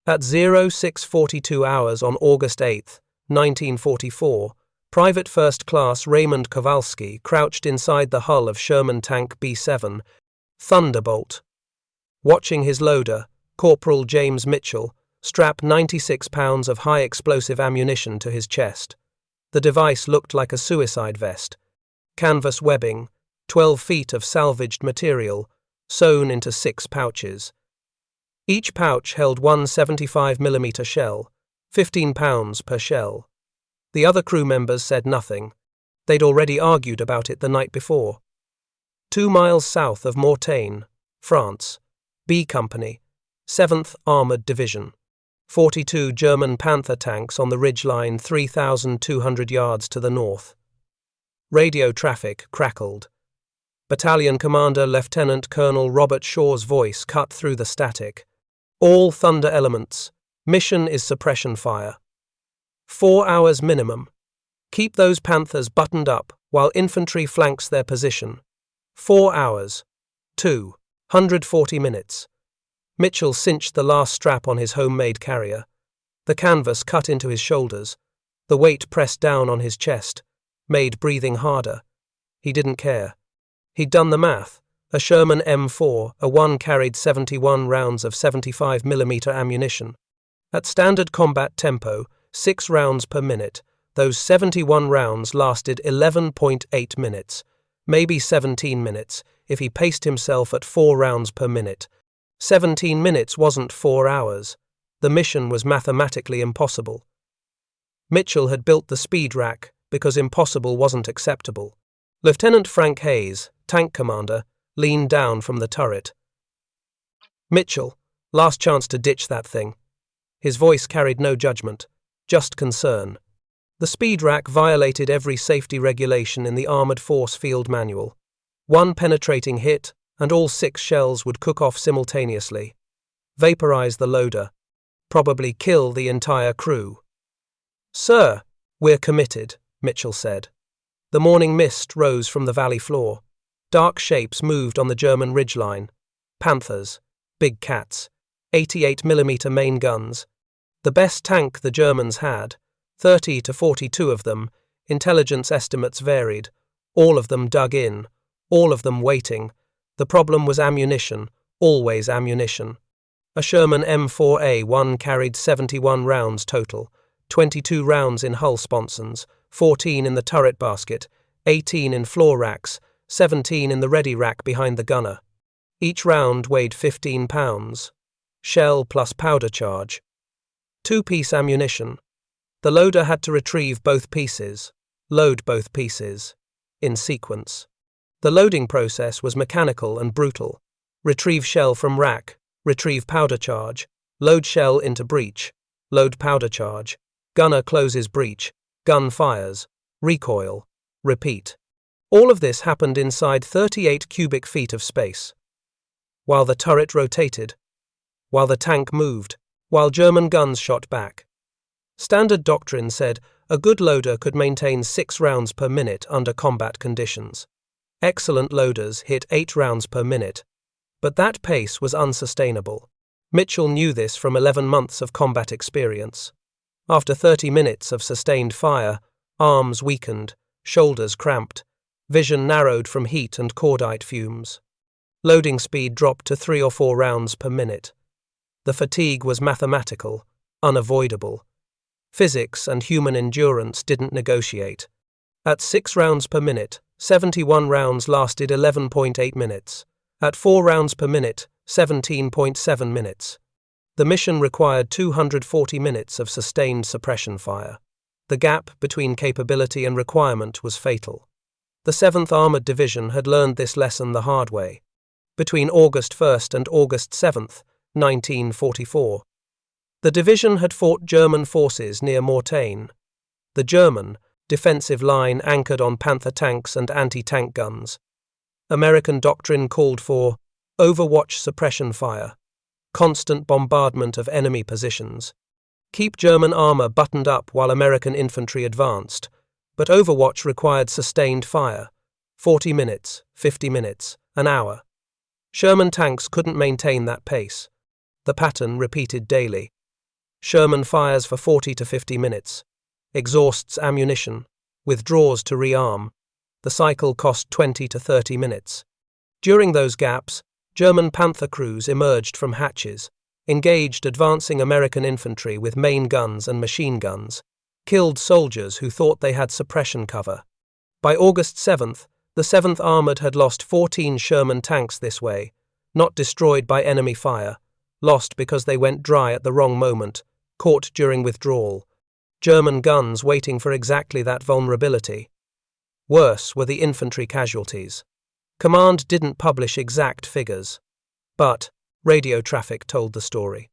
At 06:42 hours on August 8, 1944, Private First Class Raymond Kowalski crouched inside the hull of Sherman Tank B7, Thunderbolt. Watching his loader, Corporal James Mitchell, strap 96 pounds of high-explosive ammunition to his chest. The device looked like a suicide vest. Canvas webbing, 12 feet of salvaged material, sewn into 6 pouches. Each pouch held one 75mm shell, 15 pounds per shell. The other crew members said nothing. They'd already argued about it the night before. 2 miles south of Mortagne, France, B Company, 7th Armoured Division. 42 German Panther tanks on the ridgeline 3,200 yards to the north. Radio traffic crackled. Battalion Commander Lieutenant Colonel Robert Shaw's voice cut through the static. All Thunder elements. Mission is suppression fire. 4 hours minimum. Keep those Panthers buttoned up while infantry flanks their position. 4 hours. 240 minutes. Mitchell cinched the last strap on his homemade carrier. The canvas cut into his shoulders. The weight pressed down on his chest, made breathing harder. He didn't care. He'd done the math. A Sherman M4A1 carried 71 rounds of 75mm ammunition. At standard combat tempo, 6 rounds per minute, those 71 rounds lasted 11.8 minutes, maybe 17 minutes, if he paced himself at 4 rounds per minute. 17 minutes wasn't 4 hours. The mission was mathematically impossible. Mitchell had built the speed rack because impossible wasn't acceptable. Lieutenant Frank Hayes, tank commander, leaned down from the turret. "Mitchell, last chance to ditch that thing." His voice carried no judgment, just concern. The speed rack violated every safety regulation in the Armored Force Field Manual. 1 penetrating hit, and all 6 shells would cook off simultaneously. Vaporize the loader. Probably kill the entire crew. "Sir, we're committed," Mitchell said. The morning mist rose from the valley floor. Dark shapes moved on the German ridgeline. Panthers, big cats, 88mm main guns. The best tank the Germans had, 30 to 42 of them, intelligence estimates varied, all of them dug in, all of them waiting. The problem was ammunition, always ammunition. A Sherman M4A1 carried 71 rounds total, 22 rounds in hull sponsons, 14 in the turret basket, 18 in floor racks, 17 in the ready rack behind the gunner. Each round weighed 15 pounds. Shell plus powder charge. 2-piece ammunition. The loader had to retrieve both pieces, load both pieces, in sequence. The loading process was mechanical and brutal. Retrieve shell from rack, retrieve powder charge, load shell into breech, load powder charge, gunner closes breech, gun fires, recoil, repeat. All of this happened inside 38 cubic feet of space. While the turret rotated, while the tank moved, while German guns shot back. Standard doctrine said a good loader could maintain 6 rounds per minute under combat conditions. Excellent loaders hit 8 rounds per minute, but that pace was unsustainable. Mitchell knew this from 11 months of combat experience. After 30 minutes of sustained fire, arms weakened, shoulders cramped, vision narrowed from heat and cordite fumes. Loading speed dropped to 3 or 4 rounds per minute. The fatigue was mathematical, unavoidable. Physics and human endurance didn't negotiate. At 6 rounds per minute, 71 rounds lasted 11.8 minutes. At 4 rounds per minute, 17.7 minutes. The mission required 240 minutes of sustained suppression fire. The gap between capability and requirement was fatal. The 7th Armoured Division had learned this lesson the hard way. Between August 1st and August 7th, 1944. The division had fought German forces near Mortagne. The German defensive line anchored on Panther tanks and anti-tank guns. American doctrine called for overwatch suppression fire, constant bombardment of enemy positions. Keep German armor buttoned up while American infantry advanced, but overwatch required sustained fire, 40 minutes, 50 minutes, an hour. Sherman tanks couldn't maintain that pace. The pattern repeated daily. Sherman fires for 40 to 50 minutes, exhausts ammunition, withdraws to rearm. The cycle cost 20 to 30 minutes. During those gaps, German Panther crews emerged from hatches, engaged advancing American infantry with main guns and machine guns, killed soldiers who thought they had suppression cover. By August 7th, the 7th Armored had lost 14 Sherman tanks this way, not destroyed by enemy fire, lost because they went dry at the wrong moment, caught during withdrawal. German guns waiting for exactly that vulnerability. Worse were the infantry casualties. Command didn't publish exact figures, but radio traffic told the story.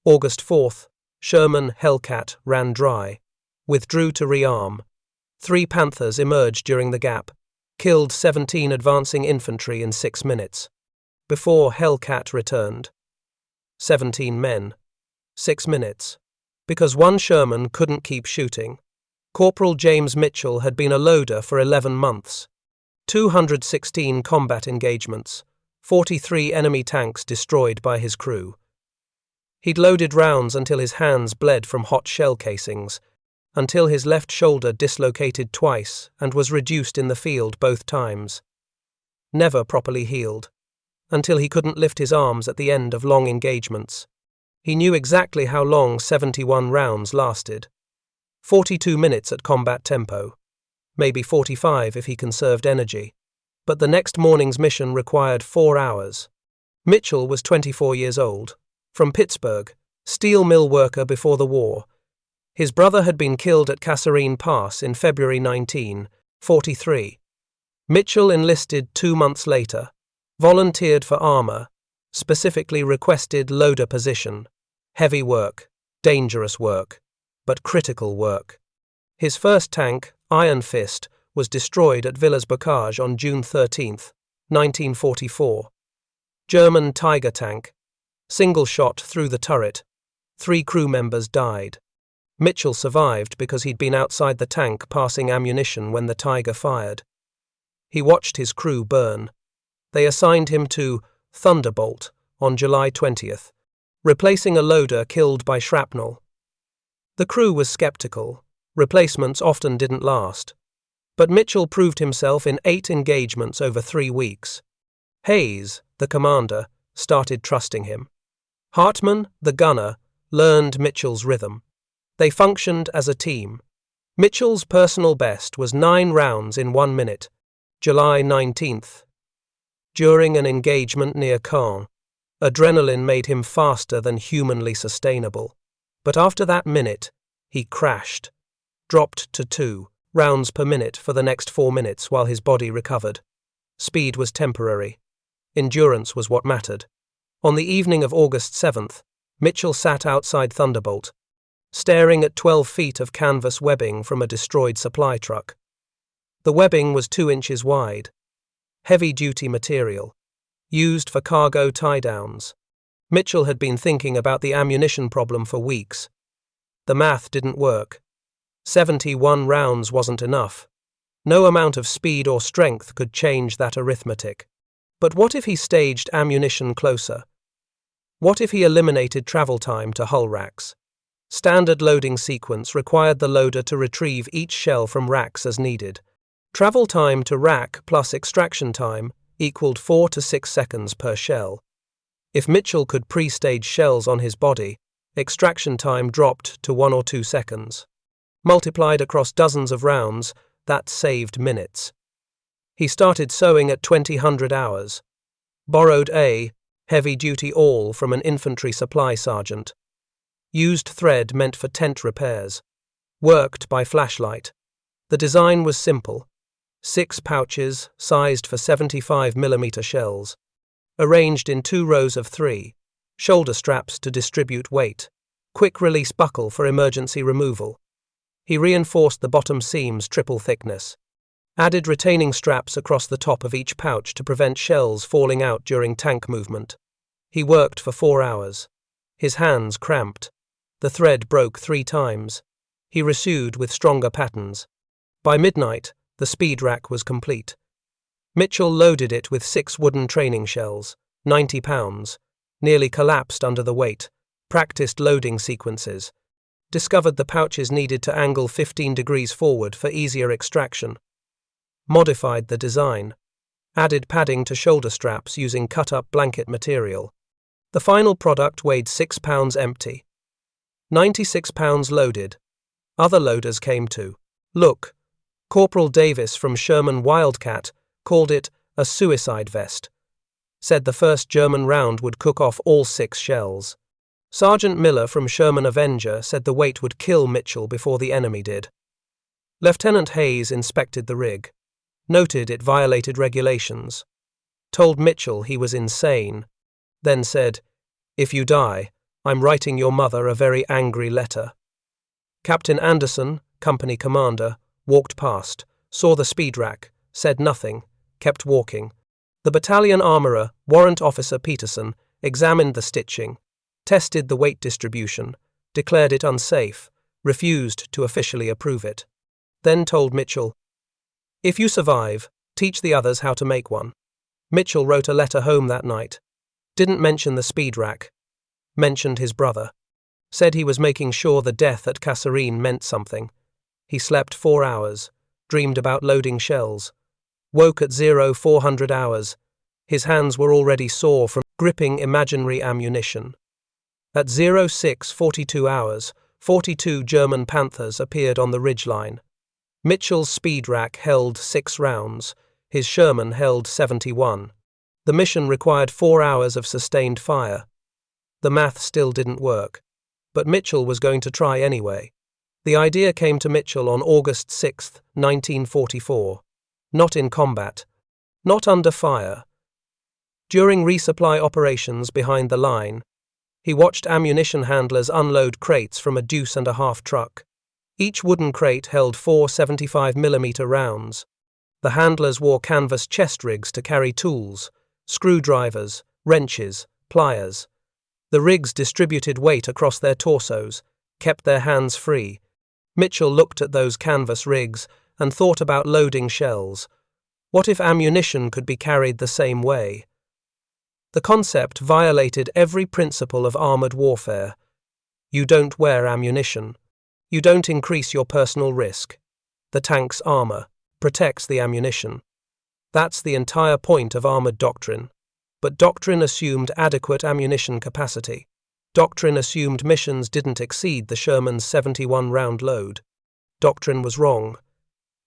August 4th, Sherman Hellcat ran dry, withdrew to rearm. 3 Panthers emerged during the gap, killed 17 advancing infantry in 6 minutes. Before Hellcat returned. 17 men. 6 minutes. Because one Sherman couldn't keep shooting. Corporal James Mitchell had been a loader for 11 months. 216 combat engagements, 43 enemy tanks destroyed by his crew. He'd loaded rounds until his hands bled from hot shell casings, until his left shoulder dislocated twice and was reduced in the field both times. Never properly healed, until he couldn't lift his arms at the end of long engagements. He knew exactly how long 71 rounds lasted. 42 minutes at combat tempo. Maybe 45 if he conserved energy. But the next morning's mission required 4 hours. Mitchell was 24 years old, from Pittsburgh, steel mill worker before the war. His brother had been killed at Kasserine Pass in February 1943. Mitchell enlisted 2 months later, volunteered for armor, specifically requested loader position. Heavy work, dangerous work, but critical work. His first tank, Iron Fist, was destroyed at Villers-Bocage on June 13, 1944. German Tiger tank. Single shot through the turret. 3 crew members died. Mitchell survived because he'd been outside the tank passing ammunition when the Tiger fired. He watched his crew burn. They assigned him to Thunderbolt on July 20th, replacing a loader killed by shrapnel. The crew was skeptical. Replacements often didn't last. But Mitchell proved himself in 8 engagements over 3 weeks. Hayes, the commander, started trusting him. Hartman, the gunner, learned Mitchell's rhythm. They functioned as a team. Mitchell's personal best was 9 rounds in 1 minute, July 19th. During an engagement near Caen, adrenaline made him faster than humanly sustainable. But after that minute, he crashed, dropped to 2 rounds per minute for the next 4 minutes while his body recovered. Speed was temporary. Endurance was what mattered. On the evening of August 7th, Mitchell sat outside Thunderbolt, staring at 12 feet of canvas webbing from a destroyed supply truck. The webbing was 2 inches wide. Heavy-duty material, used for cargo tie-downs. Mitchell had been thinking about the ammunition problem for weeks. The math didn't work. 71 rounds wasn't enough. No amount of speed or strength could change that arithmetic. But what if he staged ammunition closer? What if he eliminated travel time to hull racks? Standard loading sequence required the loader to retrieve each shell from racks as needed. Travel time to rack plus extraction time equaled 4 to 6 seconds per shell. If Mitchell could pre-stage shells on his body, extraction time dropped to 1 or 2 seconds. Multiplied across dozens of rounds, that saved minutes. He started sewing at 2000 hours. Borrowed a heavy-duty awl from an infantry supply sergeant. Used thread meant for tent repairs. Worked by flashlight. The design was simple. 6 pouches, sized for 75mm shells. Arranged in 2 rows of 3. Shoulder straps to distribute weight. Quick-release buckle for emergency removal. He reinforced the bottom seams triple thickness. Added retaining straps across the top of each pouch to prevent shells falling out during tank movement. He worked for 4 hours. His hands cramped. The thread broke 3 times. He resewed with stronger patterns. By midnight, the speed rack was complete. Mitchell loaded it with 6 wooden training shells, 90 pounds, nearly collapsed under the weight, practiced loading sequences, discovered the pouches needed to angle 15 degrees forward for easier extraction, modified the design, added padding to shoulder straps using cut-up blanket material. The final product weighed 6 pounds empty, 96 pounds loaded. Other loaders came too. Look, Corporal Davis from Sherman Wildcat called it a suicide vest. Said the first German round would cook off all 6 shells. Sergeant Miller from Sherman Avenger said the weight would kill Mitchell before the enemy did. Lieutenant Hayes inspected the rig, noted it violated regulations, told Mitchell he was insane, then said, "If you die, I'm writing your mother a very angry letter." Captain Anderson, company commander, walked past, saw the speed rack, said nothing, kept walking. The battalion armourer, Warrant Officer Peterson, examined the stitching, tested the weight distribution, declared it unsafe, refused to officially approve it. Then told Mitchell, "If you survive, teach the others how to make one." Mitchell wrote a letter home that night. Didn't mention the speed rack. Mentioned his brother. Said he was making sure the death at Kasserine meant something. He slept 4 hours, dreamed about loading shells. Woke at 0400 hours. His hands were already sore from gripping imaginary ammunition. At 0642 hours, 42 German Panthers appeared on the ridgeline. Mitchell's speed rack held 6 rounds. His Sherman held 71. The mission required 4 hours of sustained fire. The math still didn't work. But Mitchell was going to try anyway. The idea came to Mitchell on August 6, 1944. Not in combat. Not under fire. During resupply operations behind the line, he watched ammunition handlers unload crates from a 2.5 truck. Each wooden crate held 4 75mm rounds. The handlers wore canvas chest rigs to carry tools, screwdrivers, wrenches, pliers. The rigs distributed weight across their torsos, kept their hands free. Mitchell looked at those canvas rigs and thought about loading shells. What if ammunition could be carried the same way? The concept violated every principle of armored warfare. You don't wear ammunition. You don't increase your personal risk. The tank's armor protects the ammunition. That's the entire point of armored doctrine. But doctrine assumed adequate ammunition capacity. Doctrine assumed missions didn't exceed the Sherman's 71-round load. Doctrine was wrong.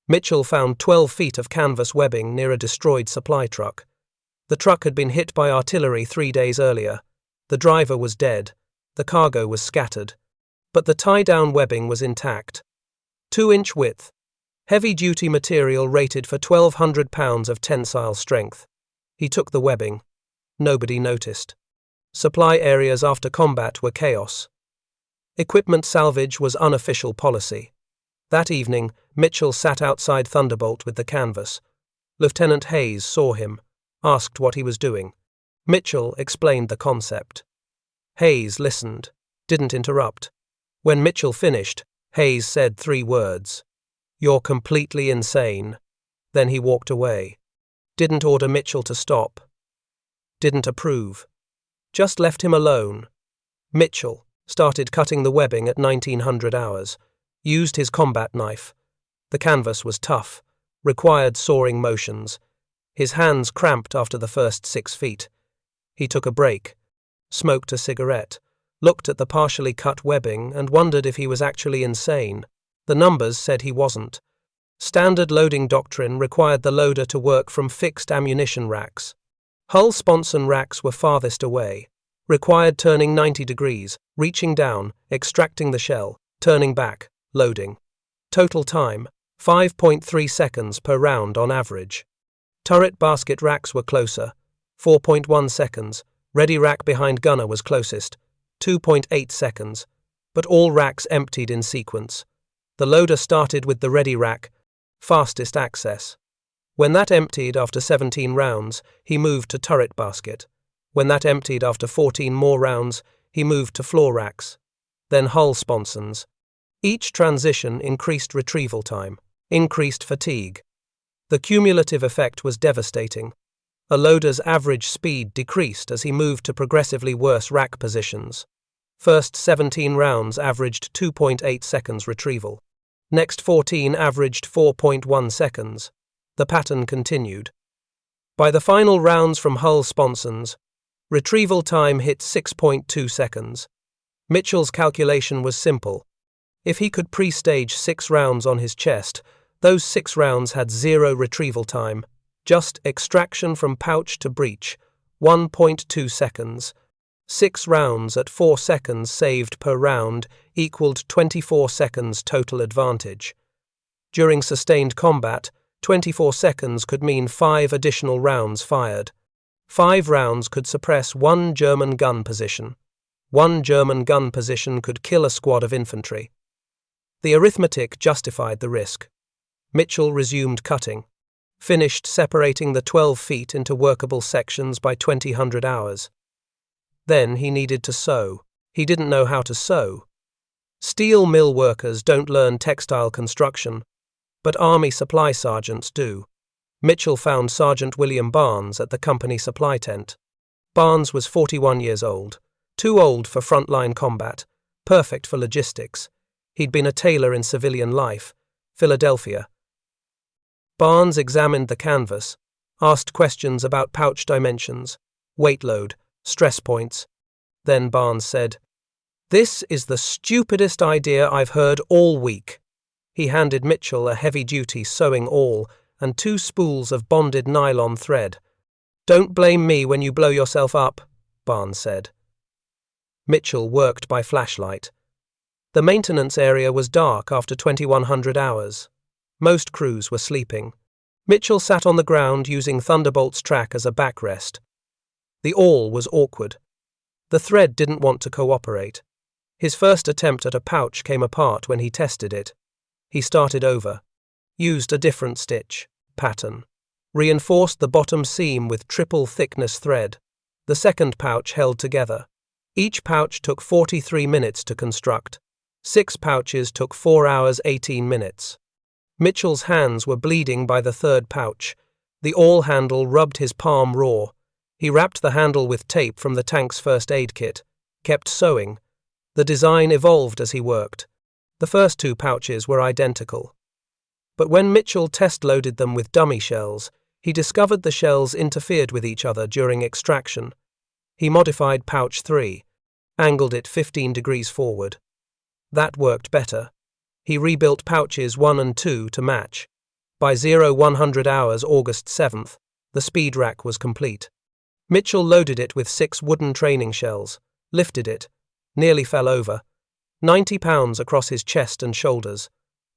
Mitchell found 12 feet of canvas webbing near a destroyed supply truck. The truck had been hit by artillery 3 days earlier. The driver was dead. The cargo was scattered. But the tie-down webbing was intact. 2-inch width. Heavy-duty material rated for 1,200 pounds of tensile strength. He took the webbing. Nobody noticed. Supply areas after combat were chaos. Equipment salvage was unofficial policy. That evening, Mitchell sat outside Thunderbolt with the canvas. Lieutenant Hayes saw him, asked what he was doing. Mitchell explained the concept. Hayes listened, didn't interrupt. When Mitchell finished, Hayes said 3 words. "You're completely insane." Then he walked away. Didn't order Mitchell to stop. Didn't approve. Just left him alone. Mitchell started cutting the webbing at 1900 hours. Used his combat knife. The canvas was tough, required soaring motions. His hands cramped after the first 6 feet. He took a break, smoked a cigarette, looked at the partially cut webbing and wondered if he was actually insane. The numbers said he wasn't. Standard loading doctrine required the loader to work from fixed ammunition racks. Hull sponson racks were farthest away. Required turning 90 degrees, reaching down, extracting the shell, turning back, loading. Total time, 5.3 seconds per round on average. Turret basket racks were closer, 4.1 seconds. Ready rack behind gunner was closest, 2.8 seconds. But all racks emptied in sequence. The loader started with the ready rack, fastest access. When that emptied after 17 rounds, he moved to turret basket. When that emptied after 14 more rounds, he moved to floor racks. Then hull sponsons. Each transition increased retrieval time, increased fatigue. The cumulative effect was devastating. A loader's average speed decreased as he moved to progressively worse rack positions. First 17 rounds averaged 2.8 seconds retrieval. Next 14 averaged 4.1 seconds. The pattern continued. By the final rounds from hull sponsons, retrieval time hit 6.2 seconds. Mitchell's calculation was simple. If he could pre-stage 6 rounds on his chest, those 6 rounds had 0 retrieval time, just extraction from pouch to breech, 1.2 seconds. 6 rounds at 4 seconds saved per round equaled 24 seconds total advantage. During sustained combat, 24 seconds could mean 5 additional rounds fired. 5 rounds could suppress 1 German gun position. 1 German gun position could kill a squad of infantry. The arithmetic justified the risk. Mitchell resumed cutting, finished separating the 12 feet into workable sections by 2000 hours. Then he needed to sew. He didn't know how to sew. Steel mill workers don't learn textile construction, but Army supply sergeants do. Mitchell found Sergeant William Barnes at the company supply tent. Barnes was 41 years old, too old for frontline combat, perfect for logistics. He'd been a tailor in civilian life, Philadelphia. Barnes examined the canvas, asked questions about pouch dimensions, weight load, stress points. Then Barnes said, "This is the stupidest idea I've heard all week." He handed Mitchell a heavy-duty sewing awl and 2 spools of bonded nylon thread. "Don't blame me when you blow yourself up," Barnes said. Mitchell worked by flashlight. The maintenance area was dark after 2100 hours. Most crews were sleeping. Mitchell sat on the ground using Thunderbolt's track as a backrest. The awl was awkward. The thread didn't want to cooperate. His first attempt at a pouch came apart when he tested it. He started over, used a different stitch pattern, reinforced the bottom seam with triple thickness thread. The second pouch held together. Each pouch took 43 minutes to construct. 6 pouches took 4 hours 18 minutes. Mitchell's hands were bleeding by the third pouch. The awl handle rubbed his palm raw. He wrapped the handle with tape from the tank's first aid kit, kept sewing. The design evolved as he worked. The first 2 pouches were identical. But when Mitchell test-loaded them with dummy shells, he discovered the shells interfered with each other during extraction. He modified pouch 3, angled it 15 degrees forward. That worked better. He rebuilt pouches 1 and 2 to match. By 0100 hours August 7th, the speed rack was complete. Mitchell loaded it with 6 wooden training shells, lifted it, nearly fell over. 90 pounds across his chest and shoulders.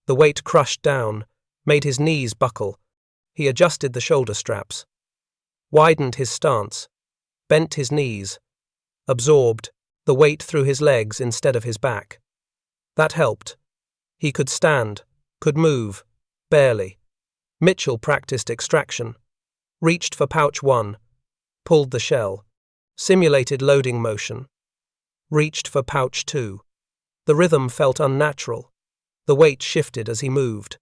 The weight crushed down, made his knees buckle. He adjusted the shoulder straps, widened his stance, bent his knees, absorbed the weight through his legs instead of his back. That helped. He could stand, could move, barely. Mitchell practiced extraction, reached for pouch 1, pulled the shell, simulated loading motion, reached for pouch 2. The rhythm felt unnatural. The weight shifted as he moved.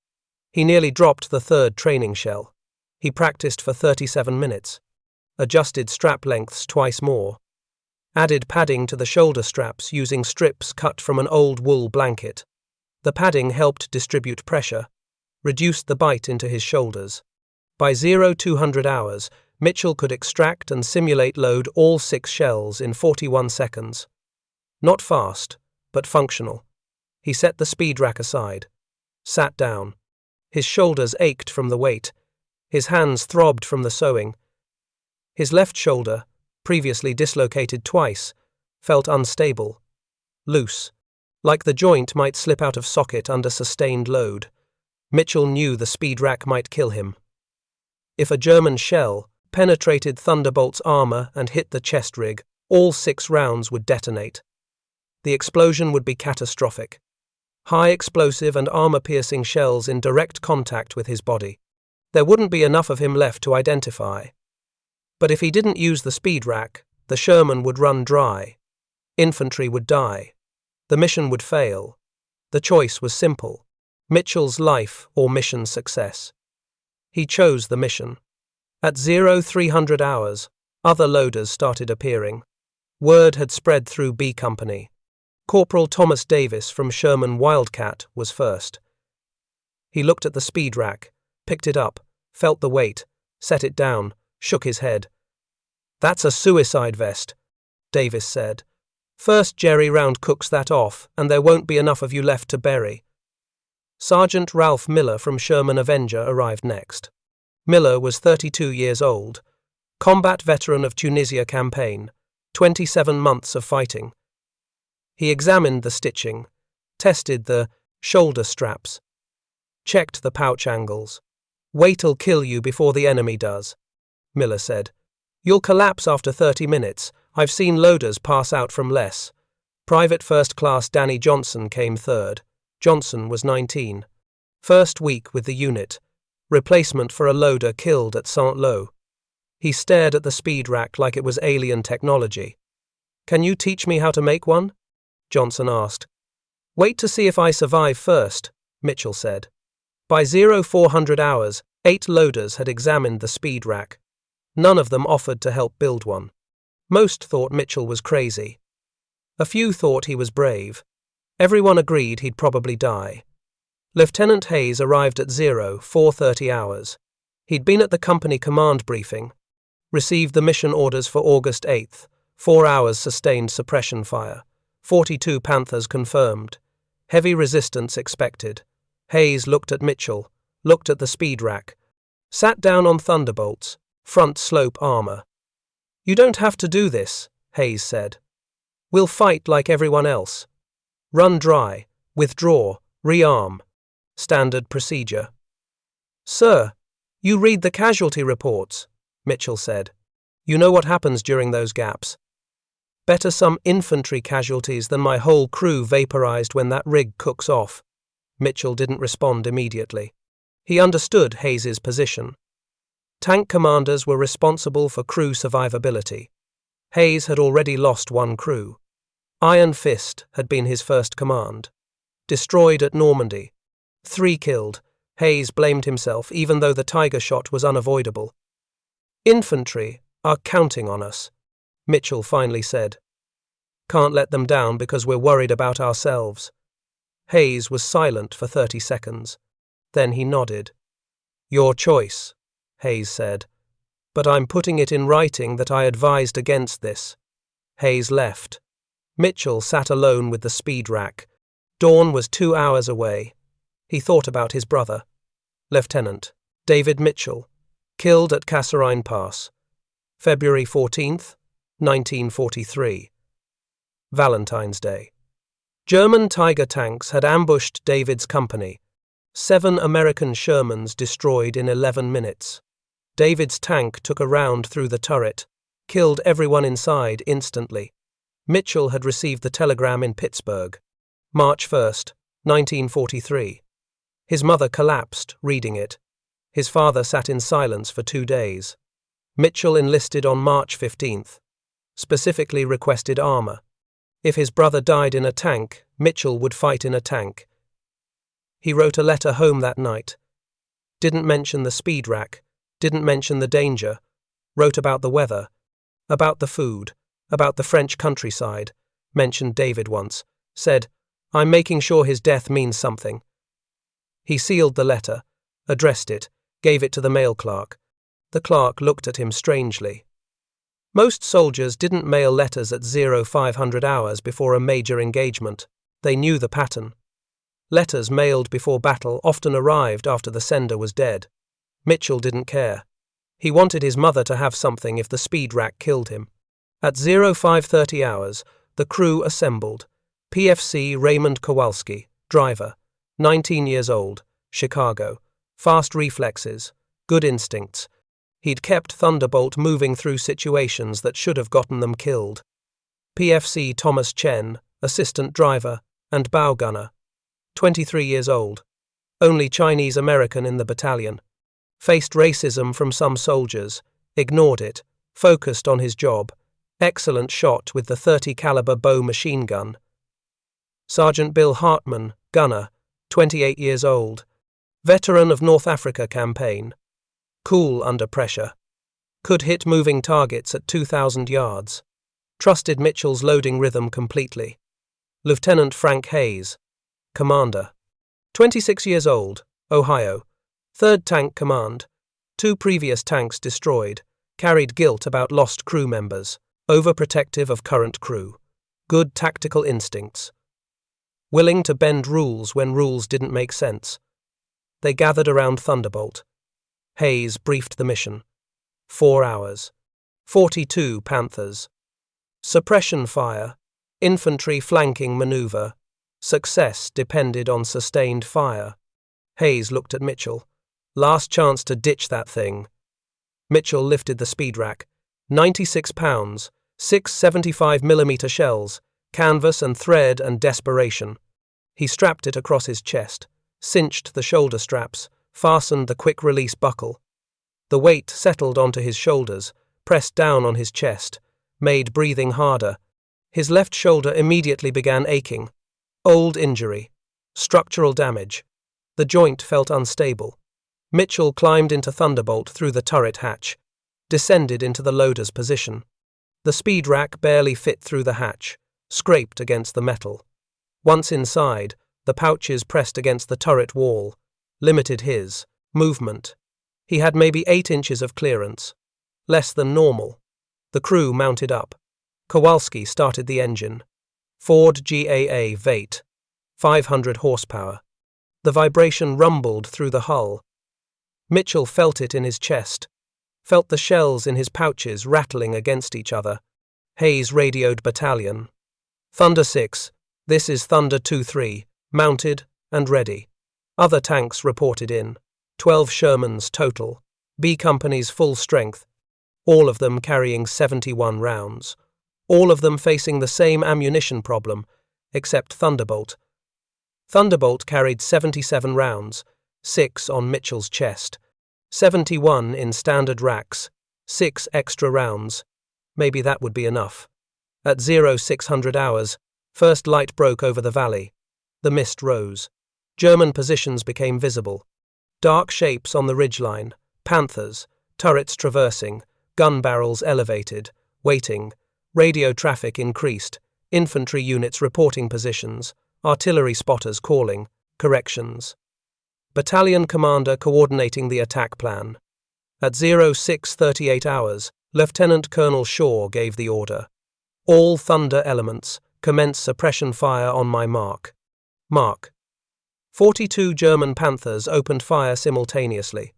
He nearly dropped the third training shell. He practiced for 37 minutes, adjusted strap lengths twice more, added padding to the shoulder straps using strips cut from an old wool blanket. The padding helped distribute pressure, reduced the bite into his shoulders. By 0200 hours, Mitchell could extract and simulate load all 6 shells in 41 seconds. Not fast, but functional. He set the speed rack aside, sat down. His shoulders ached from the weight. His hands throbbed from the sewing. His left shoulder, previously dislocated twice, felt unstable, loose, like the joint might slip out of socket under sustained load. Mitchell knew the speed rack might kill him. If a German shell penetrated Thunderbolt's armor and hit the chest rig, all 6 rounds would detonate. The explosion would be catastrophic. High explosive and armor-piercing shells in direct contact with his body. There wouldn't be enough of him left to identify. But if he didn't use the speed rack, the Sherman would run dry. Infantry would die. The mission would fail. The choice was simple: Mitchell's life or mission success. He chose the mission. At 0300 hours, other loaders started appearing. Word had spread through B Company. Corporal Thomas Davis from Sherman Wildcat was first. He looked at the speed rack, picked it up, felt the weight, set it down, shook his head. "That's a suicide vest," Davis said. "First Jerry Round cooks that off, and there won't be enough of you left to bury." Sergeant Ralph Miller from Sherman Avenger arrived next. Miller was 32 years old, combat veteran of Tunisia campaign, 27 months of fighting. He examined the stitching, tested the shoulder straps, checked the pouch angles. "Wait'll kill you before the enemy does," Miller said. "You'll collapse after 30 minutes. I've seen loaders pass out from less." Private First Class Danny Johnson came third. Johnson was 19. First week with the unit. Replacement for a loader killed at Saint-Lô. He stared at the speed rack like it was alien technology. "Can you teach me how to make one?" Johnson asked. "Wait to see if I survive first," Mitchell said. By 0400 hours, 8 loaders had examined the speed rack. None of them offered to help build one. Most thought Mitchell was crazy. A few thought he was brave. Everyone agreed he'd probably die. Lieutenant Hayes arrived at 0430 hours. He'd been at the company command briefing, received the mission orders for August 8th, 4 hours sustained suppression fire, 42 Panthers confirmed, heavy resistance expected. Hayes looked at Mitchell, looked at the speed rack, sat down on Thunderbolts, front slope armor. "You don't have to do this," Hayes said. "We'll fight like everyone else. Run dry, withdraw, rearm. Standard procedure." "Sir, you read the casualty reports," Mitchell said. "You know what happens during those gaps. Better some infantry casualties than my whole crew vaporized when that rig cooks off." Mitchell didn't respond immediately. He understood Hayes's position. Tank commanders were responsible for crew survivability. Hayes had already lost 1 crew. Iron Fist had been his first command. Destroyed at Normandy. 3 killed. Hayes blamed himself even though the Tiger shot was unavoidable. "Infantry are counting on us," Mitchell finally said. "Can't let them down because we're worried about ourselves." Hayes was silent for 30 seconds. Then he nodded. "Your choice," Hayes said. "But I'm putting it in writing that I advised against this." Hayes left. Mitchell sat alone with the speed rack. Dawn was 2 hours away. He thought about his brother. Lieutenant David Mitchell, killed at Kasserine Pass, February 14th, 1943. Valentine's Day. German Tiger tanks had ambushed David's company. 7 American Shermans destroyed in 11 minutes. David's tank took a round through the turret, killed everyone inside instantly. Mitchell had received the telegram in Pittsburgh. March 1st, 1943. His mother collapsed, reading it. His father sat in silence for 2 days. Mitchell enlisted on March 15th. Specifically requested armor. If his brother died in a tank, Mitchell would fight in a tank. He wrote a letter home that night. Didn't mention the speed rack, didn't mention the danger, wrote about the weather, about the food, about the French countryside, mentioned David once, said, "I'm making sure his death means something." He sealed the letter, addressed it, gave it to the mail clerk. The clerk looked at him strangely. Most soldiers didn't mail letters at 0500 hours before a major engagement. They knew the pattern. Letters mailed before battle often arrived after the sender was dead. Mitchell didn't care. He wanted his mother to have something if the speed rack killed him. At 0530 hours, the crew assembled. PFC Raymond Kowalski, driver, 19 years old, Chicago, fast reflexes, good instincts. He'd kept Thunderbolt moving through situations that should have gotten them killed. PFC Thomas Chen, assistant driver, and bow gunner, 23 years old, only Chinese-American in the battalion. Faced racism from some soldiers, ignored it, focused on his job. Excellent shot with the .30 caliber bow machine gun. Sergeant Bill Hartman, gunner, 28 years old, veteran of North Africa campaign. Cool under pressure. Could hit moving targets at 2,000 yards. Trusted Mitchell's loading rhythm completely. Lieutenant Frank Hayes, Commander. 26 years old, Ohio. 3rd Tank Command. 2 previous tanks destroyed. Carried guilt about lost crew members. Overprotective of current crew. Good tactical instincts. Willing to bend rules when rules didn't make sense. They gathered around Thunderbolt. Hayes briefed the mission. 4 hours. 42 Panthers. Suppression fire. Infantry flanking maneuver. Success depended on sustained fire. Hayes looked at Mitchell. Last chance to ditch that thing. Mitchell lifted the speed rack. 96 pounds, 6 75mm shells, canvas and thread and desperation. He strapped it across his chest, cinched the shoulder straps, fastened the quick-release buckle. The weight settled onto his shoulders, pressed down on his chest, made breathing harder. His left shoulder immediately began aching. Old injury. Structural damage. The joint felt unstable. Mitchell climbed into Thunderbolt through the turret hatch, descended into the loader's position. The speed rack barely fit through the hatch, scraped against the metal. Once inside, the pouches pressed against the turret wall, limited his movement. He had maybe 8 inches of clearance, less than normal. The crew mounted up. Kowalski started the engine. Ford GAA Vate, 500 horsepower. The vibration rumbled through the hull. Mitchell felt it in his chest, felt the shells in his pouches rattling against each other. Hayes radioed battalion. Thunder 6, this is Thunder 2-3, mounted and ready. Other tanks reported in. 12 Shermans total. B Company's full strength. All of them carrying 71 rounds. All of them facing the same ammunition problem, except Thunderbolt. Thunderbolt carried 77 rounds, 6 on Mitchell's chest, 71 in standard racks, 6 extra rounds. Maybe that would be enough. At 0600 hours, first light broke over the valley. The mist rose. German positions became visible. Dark shapes on the ridgeline, panthers, turrets traversing, gun barrels elevated, waiting. Radio traffic increased, infantry units reporting positions, artillery spotters calling, corrections. Battalion commander coordinating the attack plan. At 0638 hours, Lieutenant Colonel Shaw gave the order. All Thunder elements, commence suppression fire on my mark. Mark. 42 German Panthers opened fire simultaneously.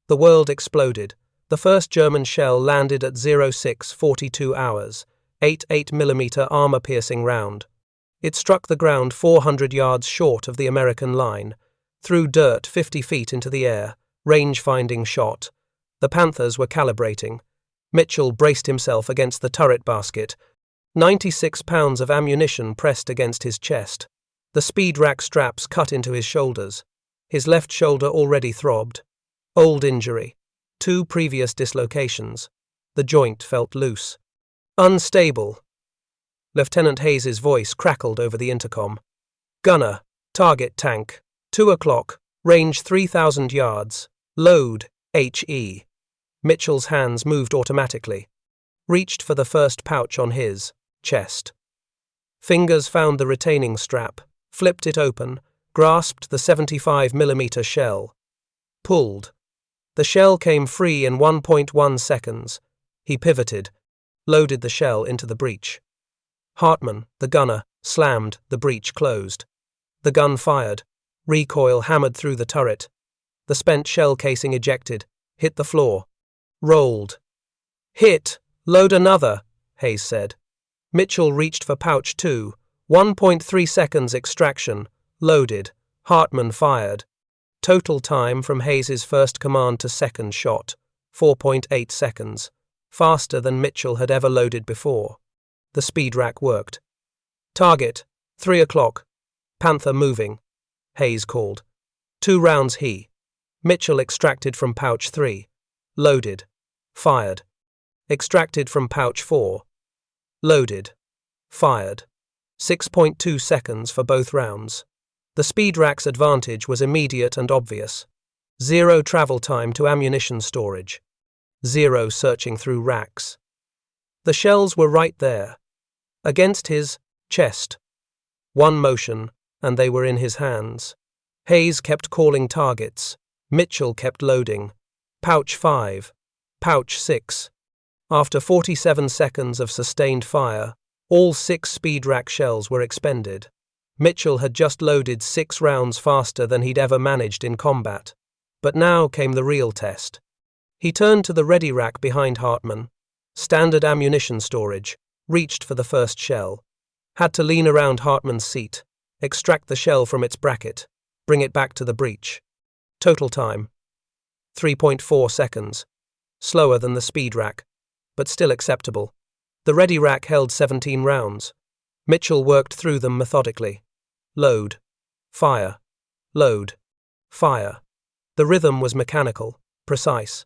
The world exploded. The first German shell landed at 0642 hours. 8 8mm armor-piercing round. It struck the ground 400 yards short of the American line, threw dirt 50 feet into the air, range-finding shot. The Panthers were calibrating. Mitchell braced himself against the turret basket. 96 pounds of ammunition pressed against his chest. The speed rack straps cut into his shoulders. His left shoulder already throbbed. Old injury. 2 previous dislocations. The joint felt loose. Unstable. Lieutenant Hayes's voice crackled over the intercom. Gunner, target tank, 2 o'clock, range 3,000 yards, load, HE. Mitchell's hands moved automatically, reached for the first pouch on his chest. Fingers found the retaining strap, flipped it open, grasped the 75mm shell. Pulled. The shell came free in 1.1 seconds. He pivoted, loaded the shell into the breech. Hartman, the gunner, slammed, the breech closed. The gun fired. Recoil hammered through the turret. The spent shell casing ejected, hit the floor. Rolled. Hit! Load another, Hayes said. Mitchell reached for pouch 2. 1.3 seconds extraction. Loaded. Hartman fired. Total time from Hayes's first command to second shot. 4.8 seconds. Faster than Mitchell had ever loaded before. The speed rack worked. Target, 3 o'clock. Panther moving. Hayes called. 2 rounds he. Mitchell extracted from pouch 3. Loaded. Fired. Extracted from pouch 4. Loaded. Fired. 6.2 seconds for both rounds. The speed rack's advantage was immediate and obvious. 0 travel time to ammunition storage. 0 searching through racks. The shells were right there, against his chest. One motion, and they were in his hands. Hayes kept calling targets. Mitchell kept loading. Pouch 5. Pouch 6. After 47 seconds of sustained fire, all 6 speed rack shells were expended. Mitchell had just loaded 6 rounds faster than he'd ever managed in combat. But now came the real test. He turned to the ready rack behind Hartman. Standard ammunition storage. Reached for the first shell. Had to lean around Hartman's seat. Extract the shell from its bracket. Bring it back to the breech. Total time. 3.4 seconds. Slower than the speed rack, but still acceptable. The ready rack held 17 rounds. Mitchell worked through them methodically. Load. Fire. Load. Fire. The rhythm was mechanical, precise.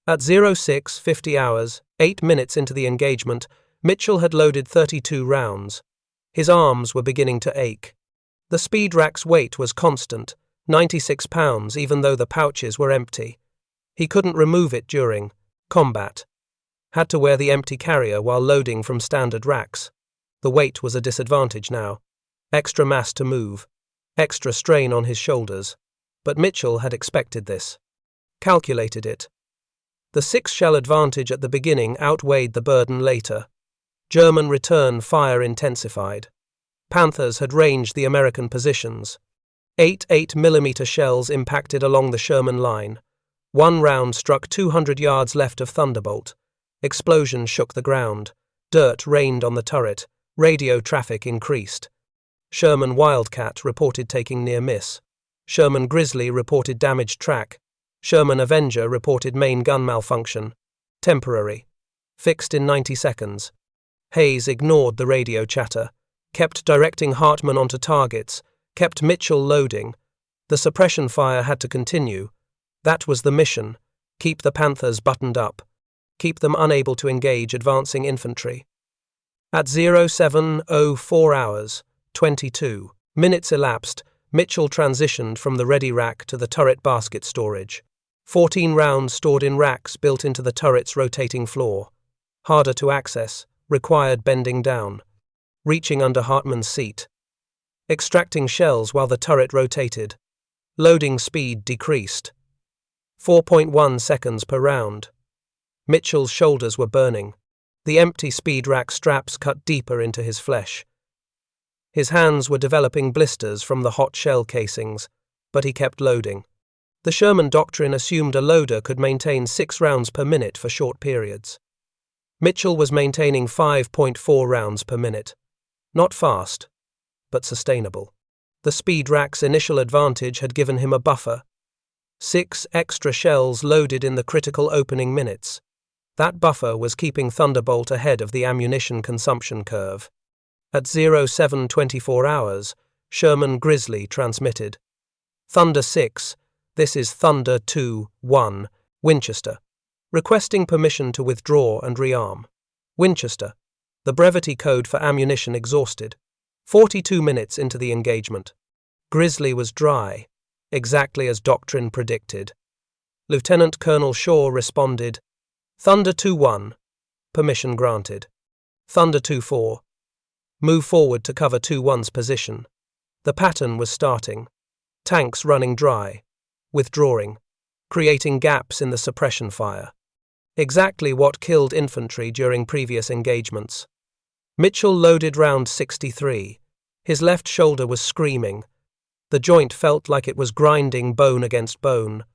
At 06:50 hours, 8 minutes into the engagement, Mitchell had loaded 32 rounds. His arms were beginning to ache. The speed rack's weight was constant, 96 pounds, even though the pouches were empty. He couldn't remove it during combat. Had to wear the empty carrier while loading from standard racks. The weight was a disadvantage now. Extra mass to move. Extra strain on his shoulders. But Mitchell had expected this. Calculated it. The 6-shell advantage at the beginning outweighed the burden later. German return fire intensified. Panthers had ranged the American positions. 8 8mm shells impacted along the Sherman line. 1 round struck 200 yards left of Thunderbolt. Explosion shook the ground. Dirt rained on the turret. Radio traffic increased. Sherman Wildcat reported taking near miss. Sherman Grizzly reported damaged track. Sherman Avenger reported main gun malfunction. Temporary. Fixed in 90 seconds. Hayes ignored the radio chatter. Kept directing Hartman onto targets. Kept Mitchell loading. The suppression fire had to continue. That was the mission. Keep the Panthers buttoned up. Keep them unable to engage advancing infantry. At 07:04 hours, 22 minutes elapsed, Mitchell transitioned from the ready rack to the turret basket storage. 14 rounds stored in racks built into the turret's rotating floor. Harder to access, required bending down. Reaching under Hartman's seat. Extracting shells while the turret rotated. Loading speed decreased. 4.1 seconds per round. Mitchell's shoulders were burning. The empty speed rack straps cut deeper into his flesh. His hands were developing blisters from the hot shell casings, but he kept loading. The Sherman doctrine assumed a loader could maintain 6 rounds per minute for short periods. Mitchell was maintaining 5.4 rounds per minute. Not fast, but sustainable. The speed rack's initial advantage had given him a buffer. 6 extra shells loaded in the critical opening minutes. That buffer was keeping Thunderbolt ahead of the ammunition consumption curve. At 07:24 hours, Sherman Grizzly transmitted. Thunder 6, this is Thunder 2-1, Winchester. Requesting permission to withdraw and rearm. Winchester. The brevity code for ammunition exhausted. 42 minutes into the engagement. Grizzly was dry, exactly as doctrine predicted. Lieutenant Colonel Shaw responded, Thunder 2-1, permission granted. Thunder 2-4, move forward to cover 2-1's position. The pattern was starting. Tanks running dry, withdrawing, creating gaps in the suppression fire. Exactly what killed infantry during previous engagements. Mitchell loaded round 63. His left shoulder was screaming. The joint felt like it was grinding bone against bone.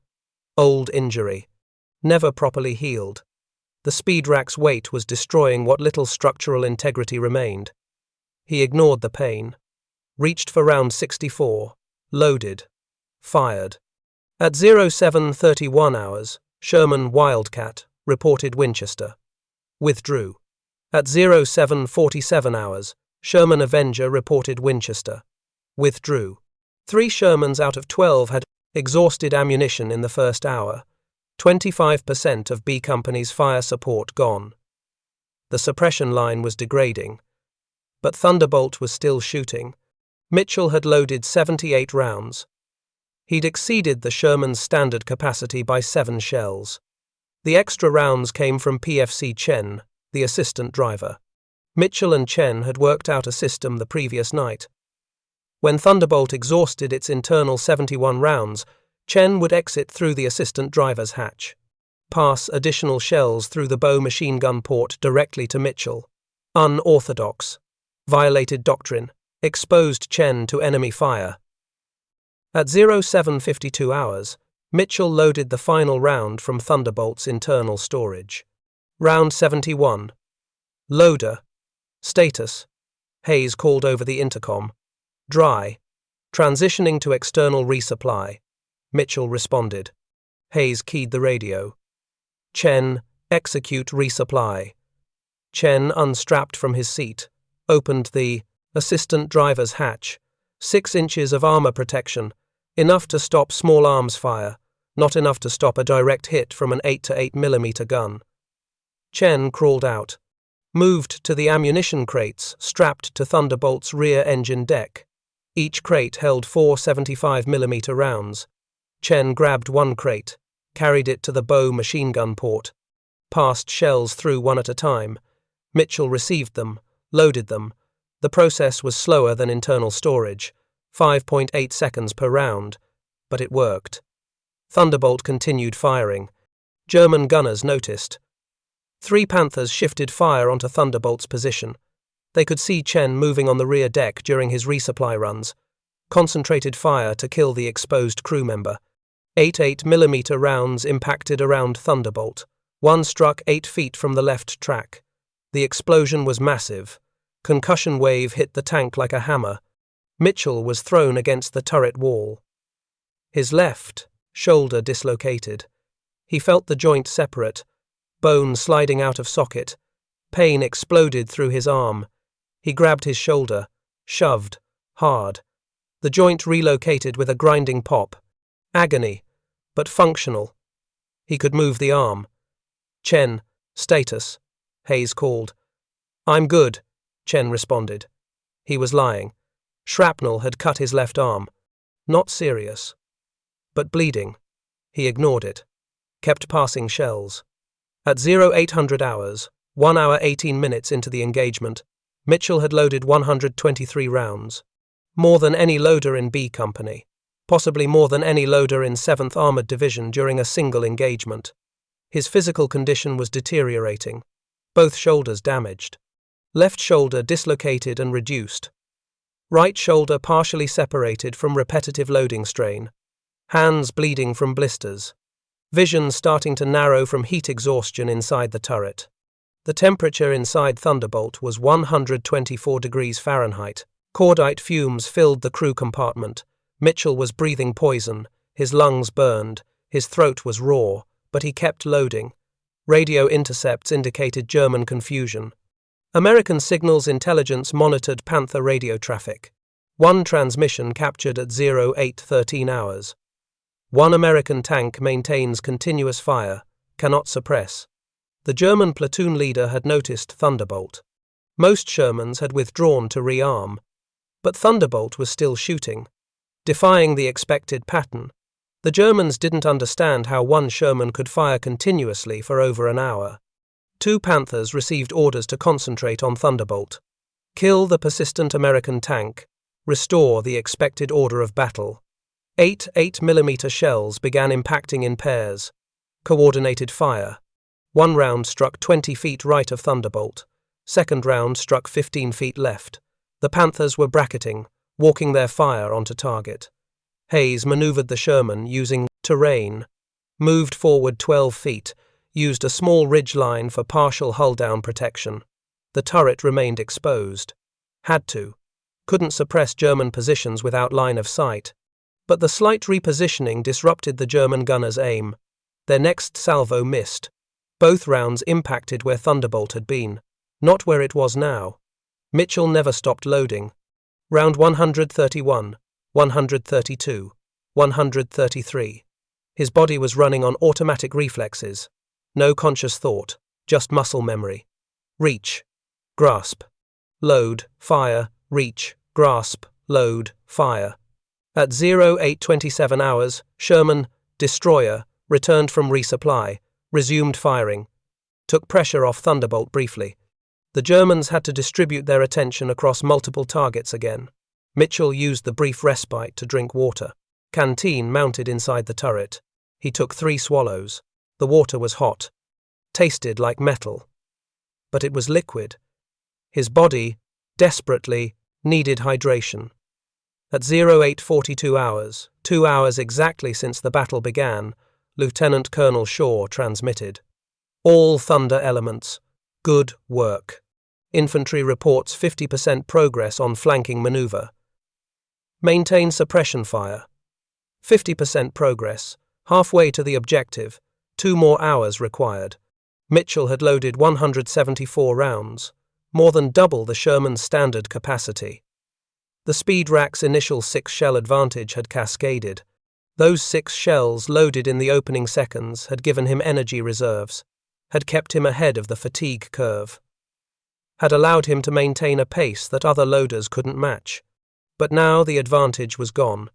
Old injury. Never properly healed. The speed rack's weight was destroying what little structural integrity remained. He ignored the pain. Reached for round 64. Loaded. Fired. At 07:31 hours, Sherman Wildcat reported Winchester. Withdrew. At 07:47 hours, Sherman Avenger reported Winchester. Withdrew. 3 Shermans out of 12 had exhausted ammunition in the first hour. 25% of B Company's fire support gone. The suppression line was degrading. But Thunderbolt was still shooting. Mitchell had loaded 78 rounds. He'd exceeded the Sherman's standard capacity by 7 shells. The extra rounds came from PFC Chen, the assistant driver. Mitchell and Chen had worked out a system the previous night. When Thunderbolt exhausted its internal 71 rounds, Chen would exit through the assistant driver's hatch. Pass additional shells through the bow machine gun port directly to Mitchell. Unorthodox. Violated doctrine. Exposed Chen to enemy fire. At 07:52 hours, Mitchell loaded the final round from Thunderbolt's internal storage. Round 71. Loader. Status. Hayes called over the intercom. Dry. Transitioning to external resupply. Mitchell responded. Hayes keyed the radio. Chen, execute resupply. Chen unstrapped from his seat, opened the assistant driver's hatch. 6 inches of armor protection, enough to stop small arms fire, not enough to stop a direct hit from an 8 to 8mm gun. Chen crawled out, moved to the ammunition crates strapped to Thunderbolt's rear engine deck. Each crate held 4 75mm rounds. Chen grabbed one crate, carried it to the bow machine gun port, passed shells through one at a time. Mitchell received them, loaded them. The process was slower than internal storage, 5.8 seconds per round, but it worked. Thunderbolt continued firing. German gunners noticed. 3 Panthers shifted fire onto Thunderbolt's position. They could see Chen moving on the rear deck during his resupply runs. Concentrated fire to kill the exposed crew member. 8 8mm rounds impacted around Thunderbolt. One struck 8 feet from the left track. The explosion was massive. Concussion wave hit the tank like a hammer. Mitchell was thrown against the turret wall. His left shoulder dislocated. He felt the joint separate, bone sliding out of socket. Pain exploded through his arm. He grabbed his shoulder, shoved, hard. The joint relocated with a grinding pop. Agony, but functional. He could move the arm. Chen, status, Hayes called. I'm good, Chen responded. He was lying. Shrapnel had cut his left arm. Not serious, but bleeding. He ignored it. Kept passing shells. At 0800 hours, 1 hour 18 minutes into the engagement, Mitchell had loaded 123 rounds. More than any loader in B Company. Possibly more than any loader in 7th Armored Division during a single engagement. His physical condition was deteriorating. Both shoulders damaged. Left shoulder dislocated and reduced. Right shoulder partially separated from repetitive loading strain. Hands bleeding from blisters. Vision starting to narrow from heat exhaustion inside the turret. The temperature inside Thunderbolt was 124 degrees Fahrenheit. Cordite fumes filled the crew compartment. Mitchell was breathing poison. His lungs burned. His throat was raw, but he kept loading. Radio intercepts indicated German confusion. American Signals Intelligence monitored Panther radio traffic. One transmission captured at 0813 hours. One American tank maintains continuous fire, cannot suppress. The German platoon leader had noticed Thunderbolt. Most Shermans had withdrawn to rearm, but Thunderbolt was still shooting. Defying the expected pattern, the Germans didn't understand how one Sherman could fire continuously for over an hour. 2 Panthers received orders to concentrate on Thunderbolt. Kill the persistent American tank. Restore the expected order of battle. 8 8mm shells began impacting in pairs. Coordinated fire. One round struck 20 feet right of Thunderbolt. Second round struck 15 feet left. The Panthers were bracketing, walking their fire onto target. Hayes maneuvered the Sherman using terrain, moved forward 12 feet, used a small ridge line for partial hull-down protection. The turret remained exposed. Had to. Couldn't suppress German positions without line of sight. But the slight repositioning disrupted the German gunners' aim. Their next salvo missed. Both rounds impacted where Thunderbolt had been, not where it was now. Mitchell never stopped loading. Round 131, 132, 133. His body was running on automatic reflexes. No conscious thought, just muscle memory. Reach. Grasp. Load, fire, reach, grasp, load, fire. At 0827 hours, Sherman, destroyer, returned from resupply, resumed firing. Took pressure off Thunderbolt briefly. The Germans had to distribute their attention across multiple targets again. Mitchell used the brief respite to drink water. Canteen mounted inside the turret. He took 3 swallows. The water was hot. Tasted like metal. But it was liquid. His body, desperately, needed hydration. At 08:42 hours, 2 hours exactly since the battle began, Lieutenant Colonel Shaw transmitted. All Thunder elements. Good work. Infantry reports 50% progress on flanking maneuver. Maintain suppression fire. 50% progress. Halfway to the objective. 2 more hours required. Mitchell had loaded 174 rounds, more than double the Sherman's standard capacity. The speed rack's initial 6-shell advantage had cascaded. Those 6 shells loaded in the opening seconds had given him energy reserves, had kept him ahead of the fatigue curve, had allowed him to maintain a pace that other loaders couldn't match. But now the advantage was gone.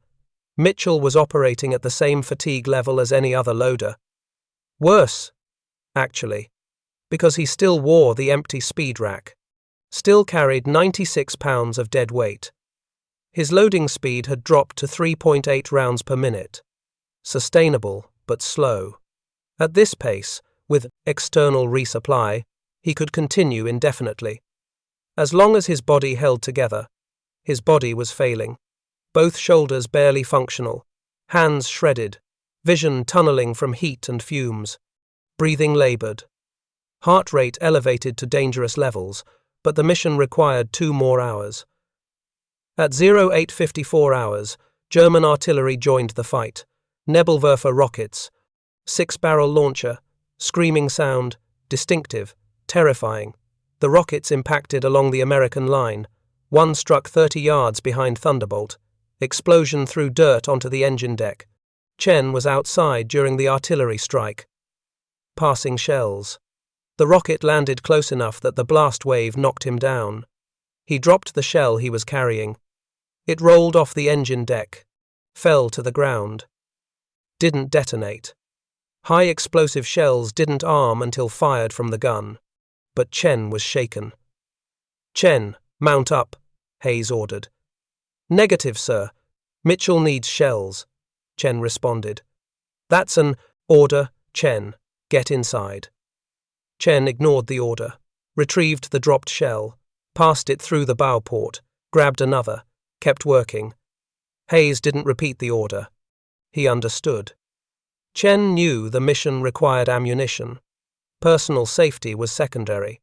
Mitchell was operating at the same fatigue level as any other loader. Worse, actually, because he still wore the empty speed rack, still carried 96 pounds of dead weight. His loading speed had dropped to 3.8 rounds per minute. Sustainable, but slow. At this pace, with external resupply, he could continue indefinitely. As long as his body held together, his body was failing. Both shoulders barely functional, hands shredded, vision tunneling from heat and fumes, breathing labored. Heart rate elevated to dangerous levels, but the mission required 2 more hours. At 08:54 hours, German artillery joined the fight. Nebelwerfer rockets, 6-barrel launcher, screaming sound, distinctive, terrifying. The rockets impacted along the American line. One struck 30 yards behind Thunderbolt. Explosion threw dirt onto the engine deck. Chen was outside during the artillery strike. Passing shells. The rocket landed close enough that the blast wave knocked him down. He dropped the shell he was carrying. It rolled off the engine deck, fell to the ground. Didn't detonate. High explosive shells didn't arm until fired from the gun. But Chen was shaken. "Chen, mount up," Hayes ordered. "Negative, sir. Mitchell needs shells," Chen responded. "That's an order, Chen. Get inside." Chen ignored the order, retrieved the dropped shell, passed it through the bow port, grabbed another, kept working. Hayes didn't repeat the order. He understood. Chen knew the mission required ammunition. Personal safety was secondary.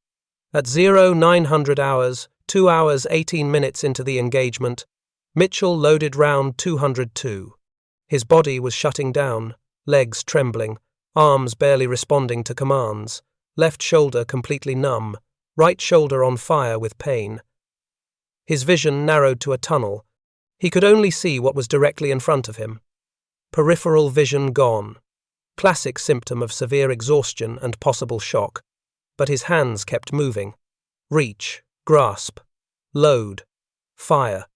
At 0900 hours, 2 hours 18 minutes into the engagement, Mitchell loaded round 202. His body was shutting down, legs trembling, arms barely responding to commands, left shoulder completely numb, right shoulder on fire with pain. His vision narrowed to a tunnel. He could only see what was directly in front of him. Peripheral vision gone. Classic symptom of severe exhaustion and possible shock. But his hands kept moving. Reach, grasp, load, fire.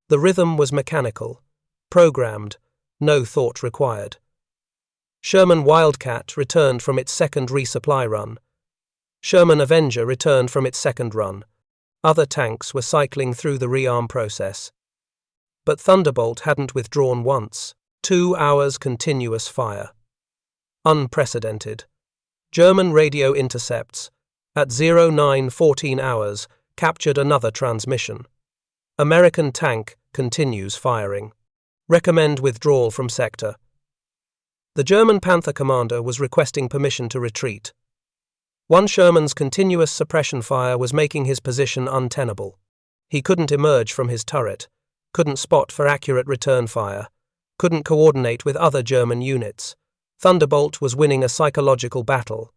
The rhythm was mechanical, programmed, no thought required. Sherman Wildcat returned from its second resupply run. Sherman Avenger returned from its second run. Other tanks were cycling through the rearm process. But Thunderbolt hadn't withdrawn once. 2 hours continuous fire. Unprecedented. German radio intercepts, at 09:14 hours, captured another transmission. American tank continues firing. Recommend withdrawal from sector. The German Panther commander was requesting permission to retreat. One Sherman's continuous suppression fire was making his position untenable. He couldn't emerge from his turret, couldn't spot for accurate return fire, couldn't coordinate with other German units. Thunderbolt was winning a psychological battle.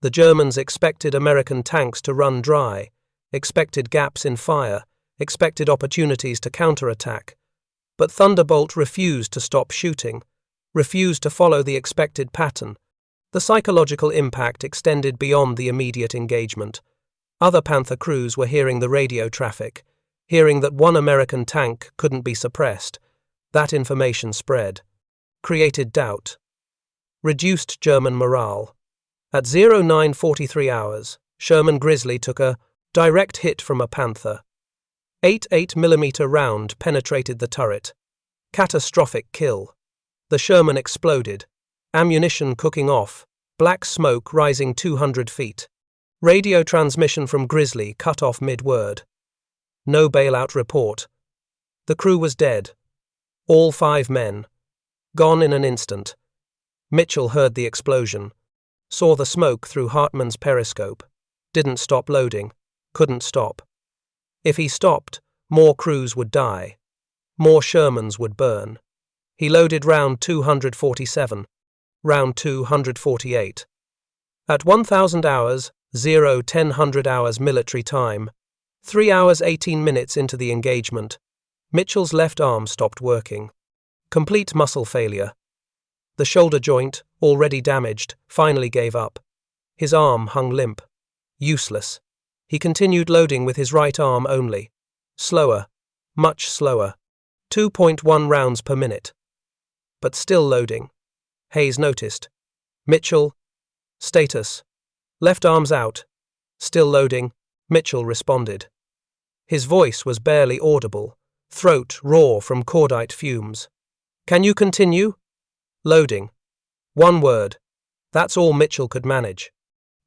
The Germans expected American tanks to run dry, expected gaps in fire, expected opportunities to counterattack. But Thunderbolt refused to stop shooting, refused to follow the expected pattern. The psychological impact extended beyond the immediate engagement. Other Panther crews were hearing the radio traffic, hearing that one American tank couldn't be suppressed. That information spread, created doubt, reduced German morale. At 09:43 hours, Sherman Grizzly took a direct hit from a Panther. 8.8mm round penetrated the turret. Catastrophic kill. The Sherman exploded. Ammunition cooking off. Black smoke rising 200 feet. Radio transmission from Grizzly cut off mid-word. No bailout report. The crew was dead. All 5 men. Gone in an instant. Mitchell heard the explosion. Saw the smoke through Hartmann's periscope. Didn't stop loading. Couldn't stop. If he stopped, more crews would die. More Shermans would burn. He loaded round 247. Round 248. At 1000 hours, 1000 hours military time, 3 hours 18 minutes into the engagement, Mitchell's left arm stopped working. Complete muscle failure. The shoulder joint, already damaged, finally gave up. His arm hung limp. Useless. He continued loading with his right arm only. Slower. Much slower. 2.1 rounds per minute. But still loading. Hayes noticed. Mitchell. Status. Left arms out. Still loading. Mitchell responded. His voice was barely audible. Throat raw from cordite fumes. Can you continue? Loading. 1 word. That's all Mitchell could manage.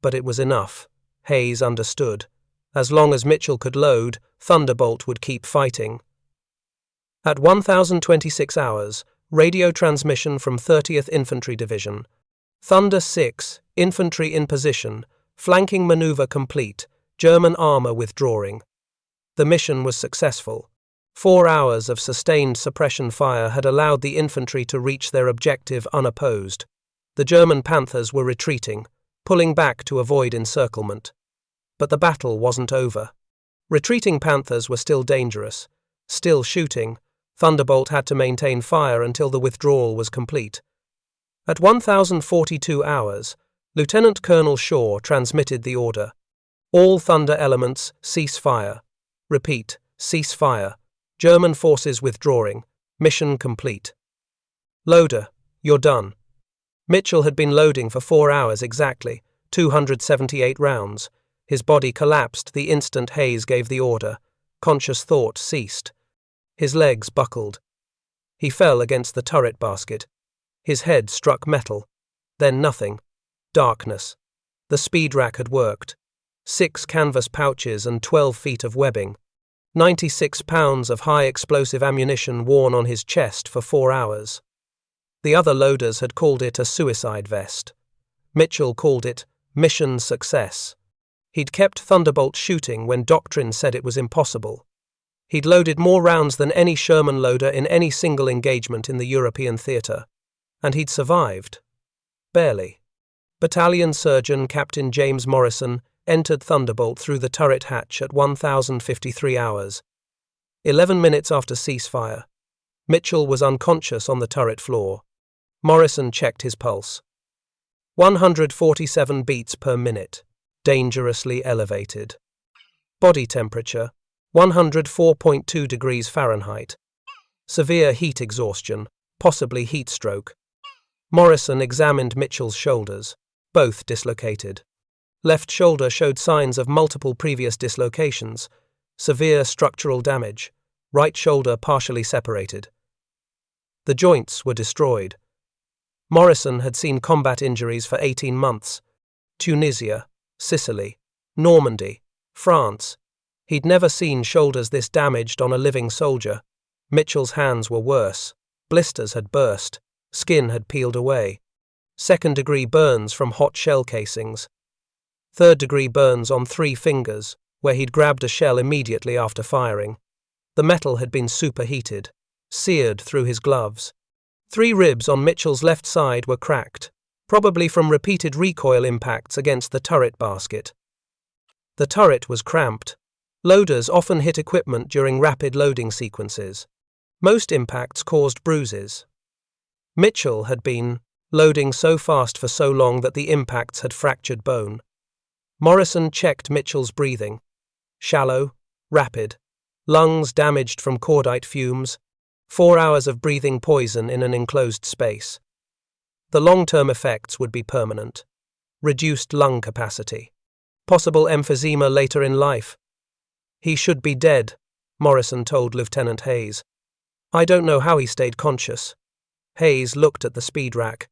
But it was enough. Hayes understood. As long as Mitchell could load, Thunderbolt would keep fighting. At 1026 hours, radio transmission from 30th Infantry Division. Thunder 6, infantry in position, flanking maneuver complete, German armor withdrawing. The mission was successful. 4 hours of sustained suppression fire had allowed the infantry to reach their objective unopposed. The German Panthers were retreating, pulling back to avoid encirclement. But the battle wasn't over. Retreating Panthers were still dangerous. Still shooting, Thunderbolt had to maintain fire until the withdrawal was complete. At 1042 hours, Lieutenant Colonel Shaw transmitted the order. All Thunder elements, cease fire. Repeat, cease fire. German forces withdrawing. Mission complete. Loader, you're done. Mitchell had been loading for 4 hours exactly, 278 rounds. His body collapsed the instant Hayes gave the order. Conscious thought ceased. His legs buckled. He fell against the turret basket. His head struck metal. Then nothing. Darkness. The speed rack had worked. 6 canvas pouches and 12 feet of webbing. 96 pounds of high explosive ammunition worn on his chest for 4 hours. The other loaders had called it a suicide vest. Mitchell called it mission success. He'd kept Thunderbolt shooting when Doctrine said it was impossible. He'd loaded more rounds than any Sherman loader in any single engagement in the European theatre. And he'd survived. Barely. Battalion Surgeon Captain James Morrison entered Thunderbolt through the turret hatch at 1053 hours. 11 minutes after ceasefire. Mitchell was unconscious on the turret floor. Morrison checked his pulse. 147 beats per minute. Dangerously elevated. Body temperature, 104.2 degrees Fahrenheit. Severe heat exhaustion, possibly heat stroke. Morrison examined Mitchell's shoulders, both dislocated. Left shoulder showed signs of multiple previous dislocations, severe structural damage, right shoulder partially separated. The joints were destroyed. Morrison had seen combat injuries for 18 months. Tunisia, Sicily, Normandy, France. He'd never seen shoulders this damaged on a living soldier. Mitchell's hands were worse. Blisters had burst. Skin had peeled away. 2nd-degree burns from hot shell casings. 3rd-degree burns on 3 fingers, where he'd grabbed a shell immediately after firing. The metal had been superheated, seared through his gloves. 3 ribs on Mitchell's left side were cracked, probably from repeated recoil impacts against the turret basket. The turret was cramped. Loaders often hit equipment during rapid loading sequences. Most impacts caused bruises. Mitchell had been loading so fast for so long that the impacts had fractured bone. Morrison checked Mitchell's breathing. Shallow, rapid, lungs damaged from cordite fumes, 4 hours of breathing poison in an enclosed space. The long-term effects would be permanent. Reduced lung capacity. Possible emphysema later in life. He should be dead, Morrison told Lieutenant Hayes. "I don't know how he stayed conscious." Hayes looked at the speed rack,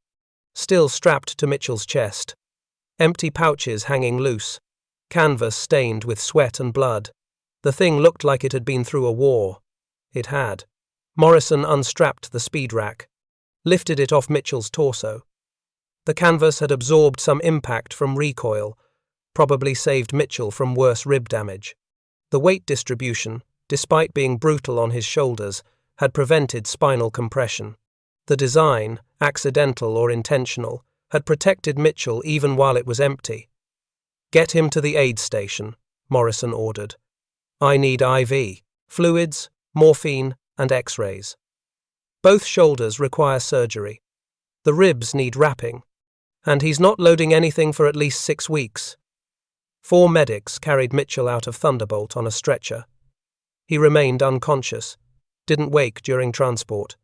still strapped to Mitchell's chest. Empty pouches hanging loose, canvas stained with sweat and blood. The thing looked like it had been through a war. It had. Morrison unstrapped the speed rack, lifted it off Mitchell's torso. The canvas had absorbed some impact from recoil, probably saved Mitchell from worse rib damage. The weight distribution, despite being brutal on his shoulders, had prevented spinal compression. The design, accidental or intentional, had protected Mitchell even while it was empty. "Get him to the aid station," Morrison ordered. "I need IV, fluids, morphine, and X-rays. Both shoulders require surgery. The ribs need wrapping. And he's not loading anything for at least 6 weeks." 4 medics carried Mitchell out of Thunderbolt on a stretcher. He remained unconscious, didn't wake during transport,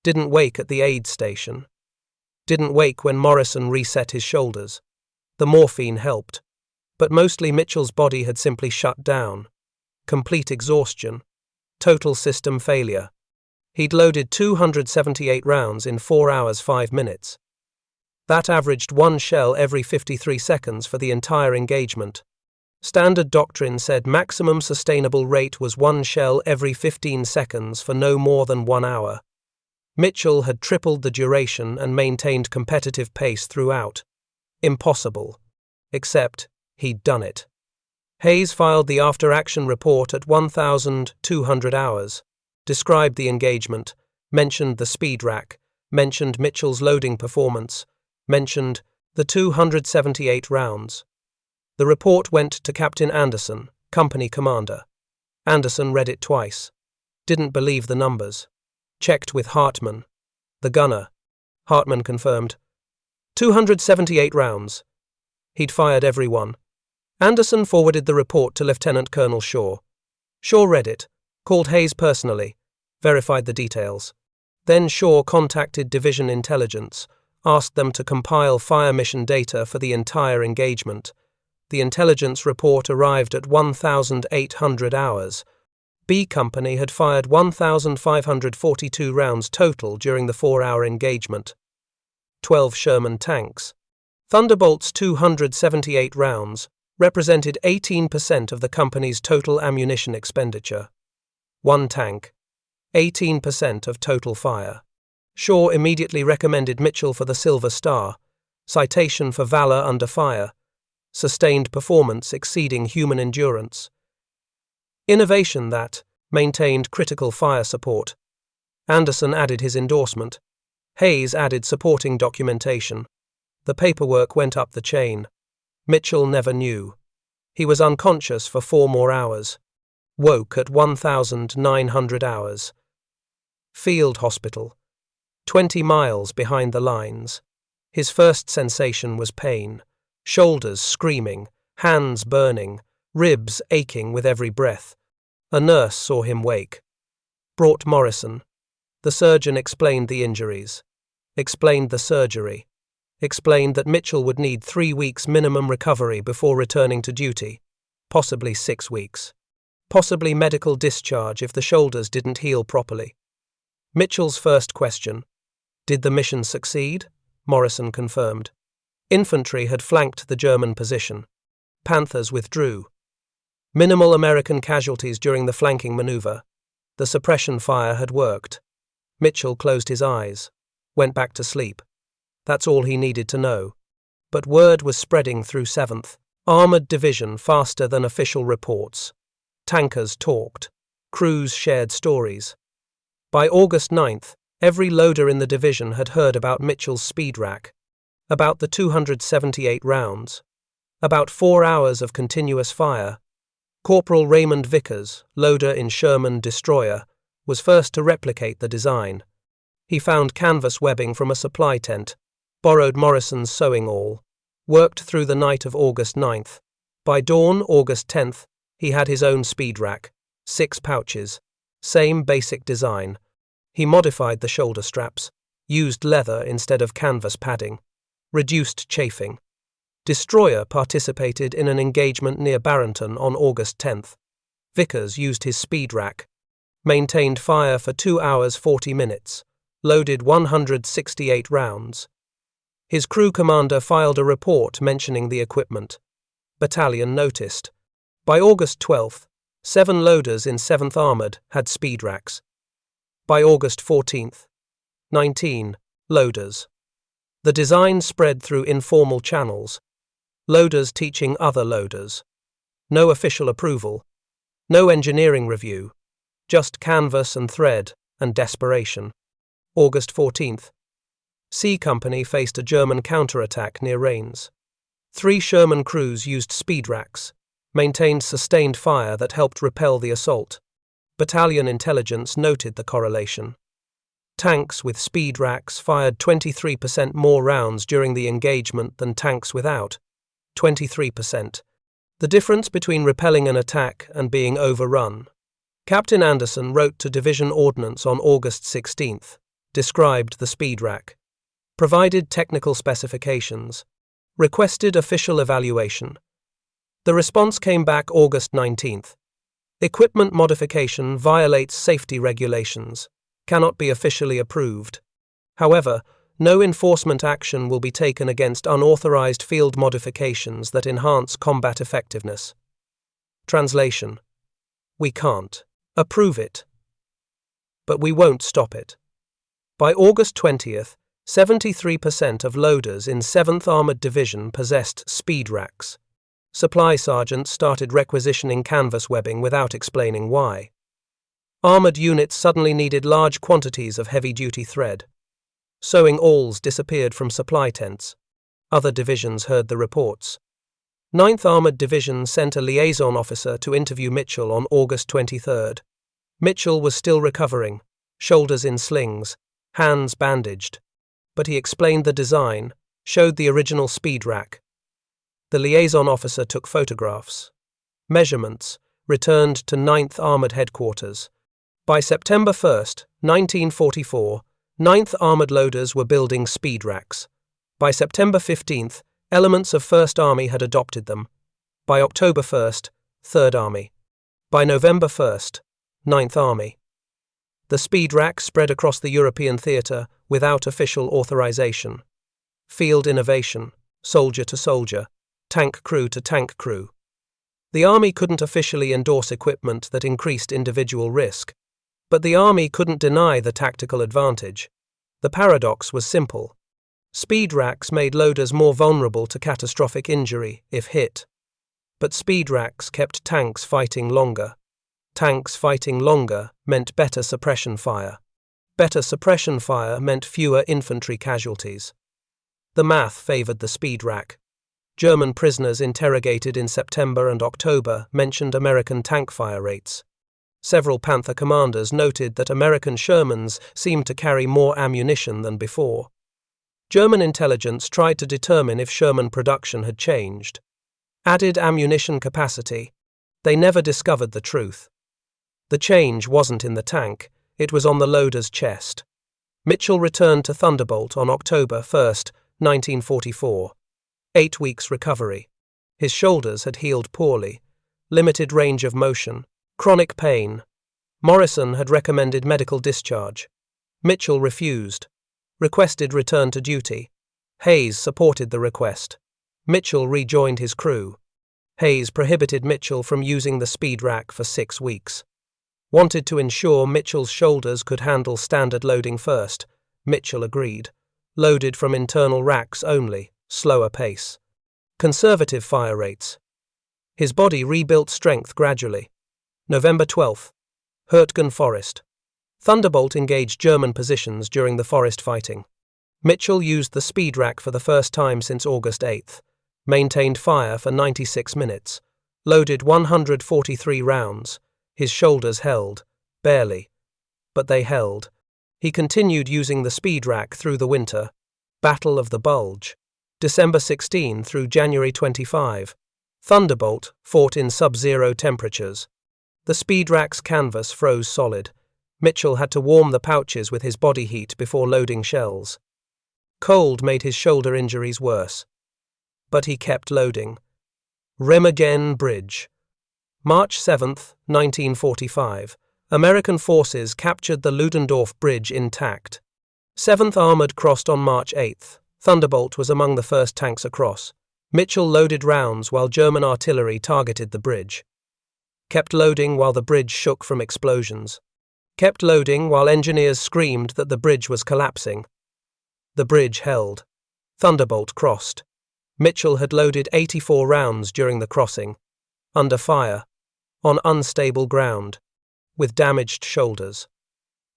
didn't wake at the aid station, didn't wake when Morrison reset his shoulders. The morphine helped, but mostly Mitchell's body had simply shut down. Complete exhaustion, total system failure. He'd loaded 278 rounds in 4 hours 5 minutes. That averaged 1 shell every 53 seconds for the entire engagement. Standard doctrine said maximum sustainable rate was 1 shell every 15 seconds for no more than 1 hour. Mitchell had tripled the duration and maintained competitive pace throughout. Impossible. Except he'd done it. Hayes filed the after-action report at 1,200 hours, described the engagement, mentioned the speed rack, mentioned Mitchell's loading performance, mentioned the 278 rounds. The report went to Captain Anderson, company commander. Anderson read it twice. Didn't believe the numbers. Checked with Hartman, the gunner. Hartman confirmed. 278 rounds. He'd fired every one. Anderson forwarded the report to Lieutenant Colonel Shaw. Shaw read it, called Hayes personally, verified the details. Then Shaw contacted Division Intelligence, asked them to compile fire mission data for the entire engagement. The intelligence report arrived at 1,800 hours. B Company had fired 1,542 rounds total during the 4-hour engagement. 12 Sherman tanks. Thunderbolt's 278 rounds represented 18% of the company's total ammunition expenditure. 1 tank. 18% of total fire. Shaw immediately recommended Mitchell for the Silver Star, citation for valor under fire, sustained performance exceeding human endurance. Innovation that maintained critical fire support. Anderson added his endorsement. Hayes added supporting documentation. The paperwork went up the chain. Mitchell never knew. He was unconscious for 4 more hours. Woke at 1,900 hours. Field hospital. 20 miles behind the lines. His first sensation was pain. Shoulders screaming, hands burning, ribs aching with every breath. A nurse saw him wake. Brought Morrison. The surgeon explained the injuries. Explained the surgery. Explained that Mitchell would need 3 weeks minimum recovery before returning to duty. Possibly 6 weeks. Possibly medical discharge if the shoulders didn't heal properly. Mitchell's first question. Did the mission succeed? Morrison confirmed. Infantry had flanked the German position. Panthers withdrew. Minimal American casualties during the flanking maneuver. The suppression fire had worked. Mitchell closed his eyes, went back to sleep. That's all he needed to know. But word was spreading through 7th. Armored Division faster than official reports. Tankers talked. Crews shared stories. By August 9th, every loader in the division had heard about Mitchell's speed rack, about the 278 rounds, about 4 hours of continuous fire. Corporal Raymond Vickers, loader in Sherman Destroyer, was first to replicate the design. He found canvas webbing from a supply tent, borrowed Morrison's sewing awl, worked through the night of August 9th. By dawn, August 10th, he had his own speed rack, 6 pouches, same basic design. He modified the shoulder straps, used leather instead of canvas padding, reduced chafing. Destroyer participated in an engagement near Barrington on August 10th. Vickers used his speed rack, maintained fire for 2 hours 40 minutes, loaded 168 rounds. His crew commander filed a report mentioning the equipment. Battalion noticed. By August 12th, 7 loaders in 7th Armoured had speed racks. By August 14th, 19 loaders. The design spread through informal channels, loaders teaching other loaders. No official approval, no engineering review, just canvas and thread and desperation. August 14th. C Company faced a German counterattack near Rains. 3 Sherman crews used speed racks, maintained sustained fire that helped repel the assault. Battalion intelligence noted the correlation. Tanks with speed racks fired 23% more rounds during the engagement than tanks without. 23%. The difference between repelling an attack and being overrun. Captain Anderson wrote to Division Ordnance on August 16th, described the speed rack, provided technical specifications, requested official evaluation. The response came back August 19th. Equipment modification violates safety regulations, cannot be officially approved. However, no enforcement action will be taken against unauthorized field modifications that enhance combat effectiveness. Translation: we can't approve it, but we won't stop it. By August 20th, 73% of loaders in 7th Armoured Division possessed speed racks. Supply sergeants started requisitioning canvas webbing without explaining why. Armoured units suddenly needed large quantities of heavy-duty thread. Sewing awls disappeared from supply tents. Other divisions heard the reports. 9th Armoured Division sent a liaison officer to interview Mitchell on August 23rd. Mitchell was still recovering, shoulders in slings, hands bandaged. But he explained the design, showed the original speed rack. The liaison officer took photographs. Measurements, returned to 9th Armoured Headquarters. By September 1st, 1944, 9th Armoured loaders were building speed racks. By September 15th, elements of 1st Army had adopted them. By October 1st, 3rd Army. By November 1st, 9th Army. The speed rack spread across the European theatre without official authorization. Field innovation, soldier to soldier, tank crew to tank crew. The Army couldn't officially endorse equipment that increased individual risk, but the Army couldn't deny the tactical advantage. The paradox was simple. Speed racks made loaders more vulnerable to catastrophic injury if hit. But speed racks kept tanks fighting longer. Tanks fighting longer meant better suppression fire. Better suppression fire meant fewer infantry casualties. The math favored the speed rack. German prisoners interrogated in September and October mentioned American tank fire rates. Several Panther commanders noted that American Shermans seemed to carry more ammunition than before. German intelligence tried to determine if Sherman production had changed. Added ammunition capacity. They never discovered the truth. The change wasn't in the tank, it was on the loader's chest. Mitchell returned to Thunderbolt on October 1st, 1944. 8 weeks recovery. His shoulders had healed poorly. Limited range of motion. Chronic pain. Morrison had recommended medical discharge. Mitchell refused. Requested return to duty. Hayes supported the request. Mitchell rejoined his crew. Hayes prohibited Mitchell from using the speed rack for 6 weeks. Wanted to ensure Mitchell's shoulders could handle standard loading first. Mitchell agreed. Loaded from internal racks only, slower pace. Conservative fire rates. His body rebuilt strength gradually. November 12th. Hurtgen Forest. Thunderbolt engaged German positions during the forest fighting. Mitchell used the speed rack for the first time since August 8th. Maintained fire for 96 minutes. Loaded 143 rounds. His shoulders held. Barely. But they held. He continued using the speed rack through the winter. Battle of the Bulge. December 16 through January 25. Thunderbolt fought in sub-zero temperatures. The speed rack's canvas froze solid. Mitchell had to warm the pouches with his body heat before loading shells. Cold made his shoulder injuries worse. But he kept loading. Remagen Bridge. March 7, 1945. American forces captured the Ludendorff Bridge intact. 7th Armored crossed on March 8. Thunderbolt was among the first tanks across. Mitchell loaded rounds while German artillery targeted the bridge. Kept loading while the bridge shook from explosions. Kept loading while engineers screamed that the bridge was collapsing. The bridge held. Thunderbolt crossed. Mitchell had loaded 84 rounds during the crossing. Under fire. On unstable ground. With damaged shoulders.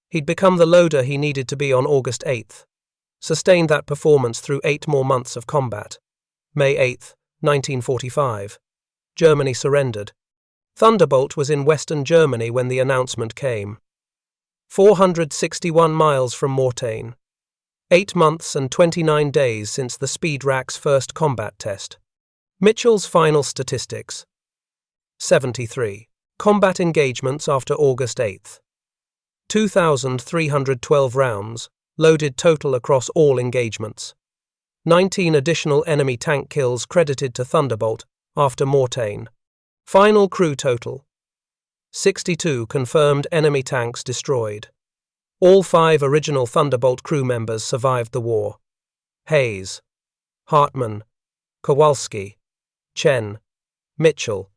He'd become the loader he needed to be on August 8. Sustained that performance through 8 more months of combat. May 8, 1945. Germany surrendered. Thunderbolt was in Western Germany when the announcement came. 461 miles from Mortain. 8 months and 29 days since the Speed Rack's first combat test. Mitchell's final statistics. 73. Combat engagements after August 8. 2,312 rounds, loaded total across all engagements. 19 additional enemy tank kills credited to Thunderbolt after Mortain. Final crew total. 62 confirmed enemy tanks destroyed. All 5 original Thunderbolt crew members survived the war. Hayes, Hartmann, Kowalski, Chen, Mitchell.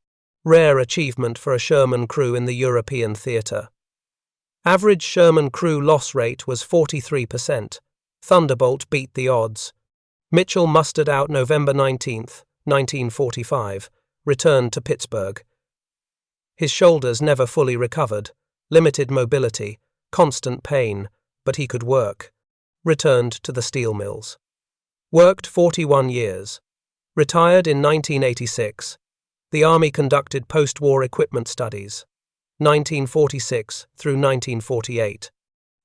Rare achievement for a Sherman crew in the European theatre. Average Sherman crew loss rate was 43%. Thunderbolt beat the odds. Mitchell mustered out November 19, 1945, returned to Pittsburgh. His shoulders never fully recovered, limited mobility, constant pain, but he could work. Returned to the steel mills. Worked 41 years. Retired in 1986. The Army conducted post-war equipment studies. 1946 through 1948.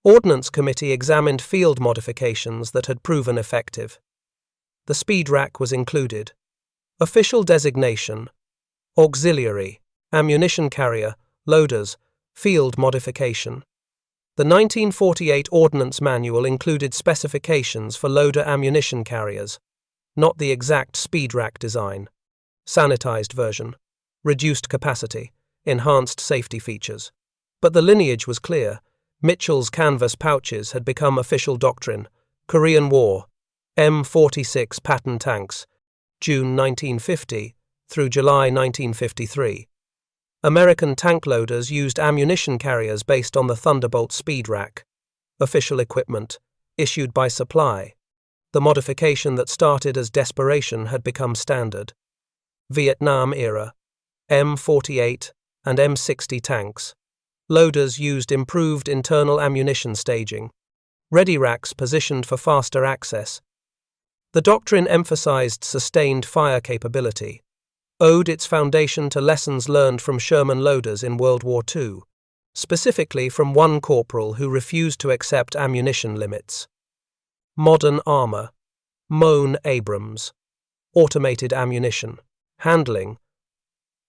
Ordnance Committee examined field modifications that had proven effective. The Speed Rack was included. Official designation: auxiliary, ammunition carrier, loaders, field modification. The 1948 Ordnance Manual included specifications for loader ammunition carriers, not the exact Speed Rack design. Sanitized version. Reduced capacity. Enhanced safety features. But the lineage was clear. Mitchell's canvas pouches had become official doctrine. Korean War. M46 Patton tanks. June 1950 through July 1953. American tank loaders used ammunition carriers based on the Thunderbolt Speed Rack. Official equipment. Issued by supply. The modification that started as desperation had become standard. Vietnam era. M48 and M60 tanks. Loaders used improved internal ammunition staging. Ready racks positioned for faster access. The doctrine emphasized sustained fire capability, owed its foundation to lessons learned from Sherman loaders in World War II, specifically from one corporal who refused to accept ammunition limits. Modern armor. Moan Abrams. Automated ammunition. Handling.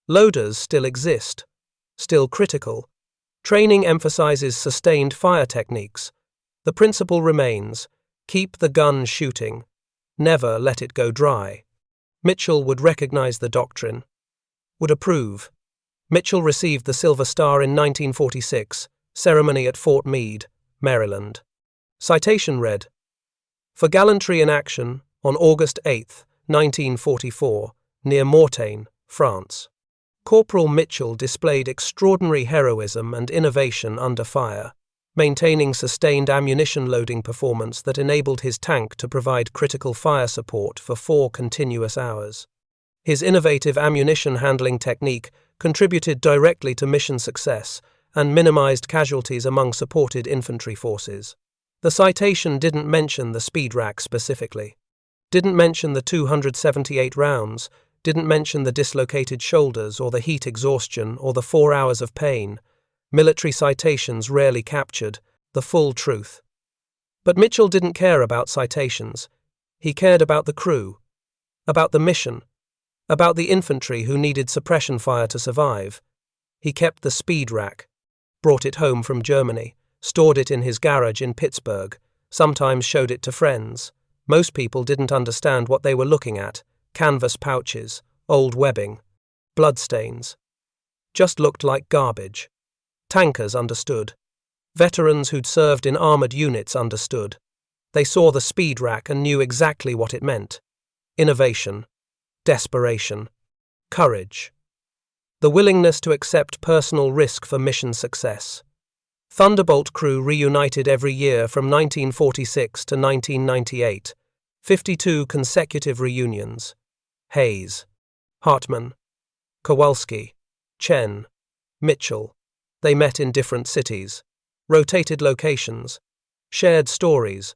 Loaders still exist. Still critical. Training emphasizes sustained fire techniques. The principle remains: keep the gun shooting. Never let it go dry. Mitchell would recognize the doctrine. Would approve. Mitchell received the Silver Star in 1946, ceremony at Fort Meade, Maryland. Citation read: For gallantry in action, on August 8, 1944, near Mortain, France. Corporal Mitchell displayed extraordinary heroism and innovation under fire, maintaining sustained ammunition loading performance that enabled his tank to provide critical fire support for 4 continuous hours. His innovative ammunition handling technique contributed directly to mission success and minimized casualties among supported infantry forces. The citation didn't mention the Speed Rack specifically. Didn't mention the 278 rounds, didn't mention the dislocated shoulders or the heat exhaustion or the 4 hours of pain. Military citations rarely captured the full truth. But Mitchell didn't care about citations. He cared about the crew, about the mission, about the infantry who needed suppression fire to survive. He kept the Speed Rack, brought it home from Germany, stored it in his garage in Pittsburgh, sometimes showed it to friends. Most people didn't understand what they were looking at: canvas pouches, old webbing, bloodstains. just looked like garbage. Tankers understood. Veterans who'd served in armored units understood. They saw the speed rack and knew exactly what it meant. Innovation, desperation, courage. The willingness to accept personal risk for mission success. Thunderbolt crew reunited every year from 1946 to 1998. 52 consecutive reunions. Hayes, Hartman, Kowalski, Chen, Mitchell. They met in different cities, rotated locations, shared stories,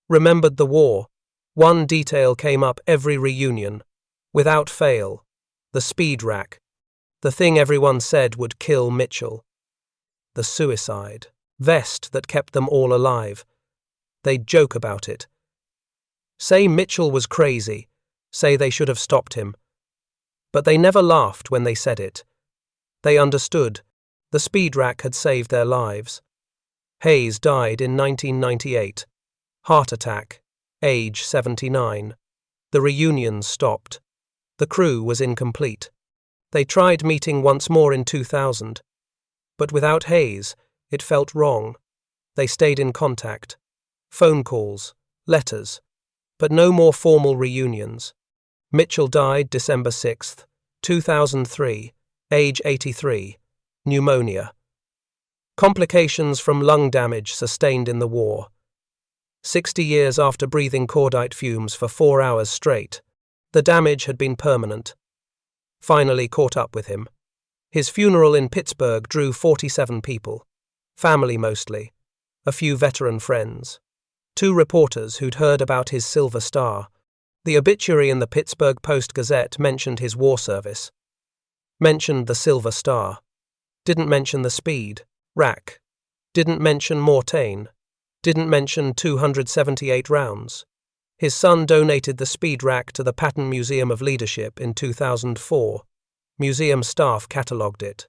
remembered the war. One detail came up every reunion, without fail: the speed rack. The thing everyone said would kill Mitchell. The suicide vest that kept them all alive. They'd joke about it. Say Mitchell was crazy, say they should have stopped him. But they never laughed when they said it. They understood. The speed rack had saved their lives. Hayes died in 1998. Heart attack, age 79. The reunions stopped. The crew was incomplete. They tried meeting once more in 2000. But without Hayes, it felt wrong. They stayed in contact. Phone calls, letters, but no more formal reunions. Mitchell died December 6, 2003, age 83, pneumonia. Complications from lung damage sustained in the war. 60 years after breathing cordite fumes for 4 hours straight, the damage had been permanent. Finally caught up with him. His funeral in Pittsburgh drew 47 people, family mostly, a few veteran friends, 2 reporters who'd heard about his Silver Star. The obituary in the Pittsburgh Post-Gazette mentioned his war service, mentioned the Silver Star, didn't mention the speed rack, didn't mention Mortain, didn't mention 278 rounds. His son donated the speed rack to the Patton Museum of Leadership in 2004. Museum staff catalogued it.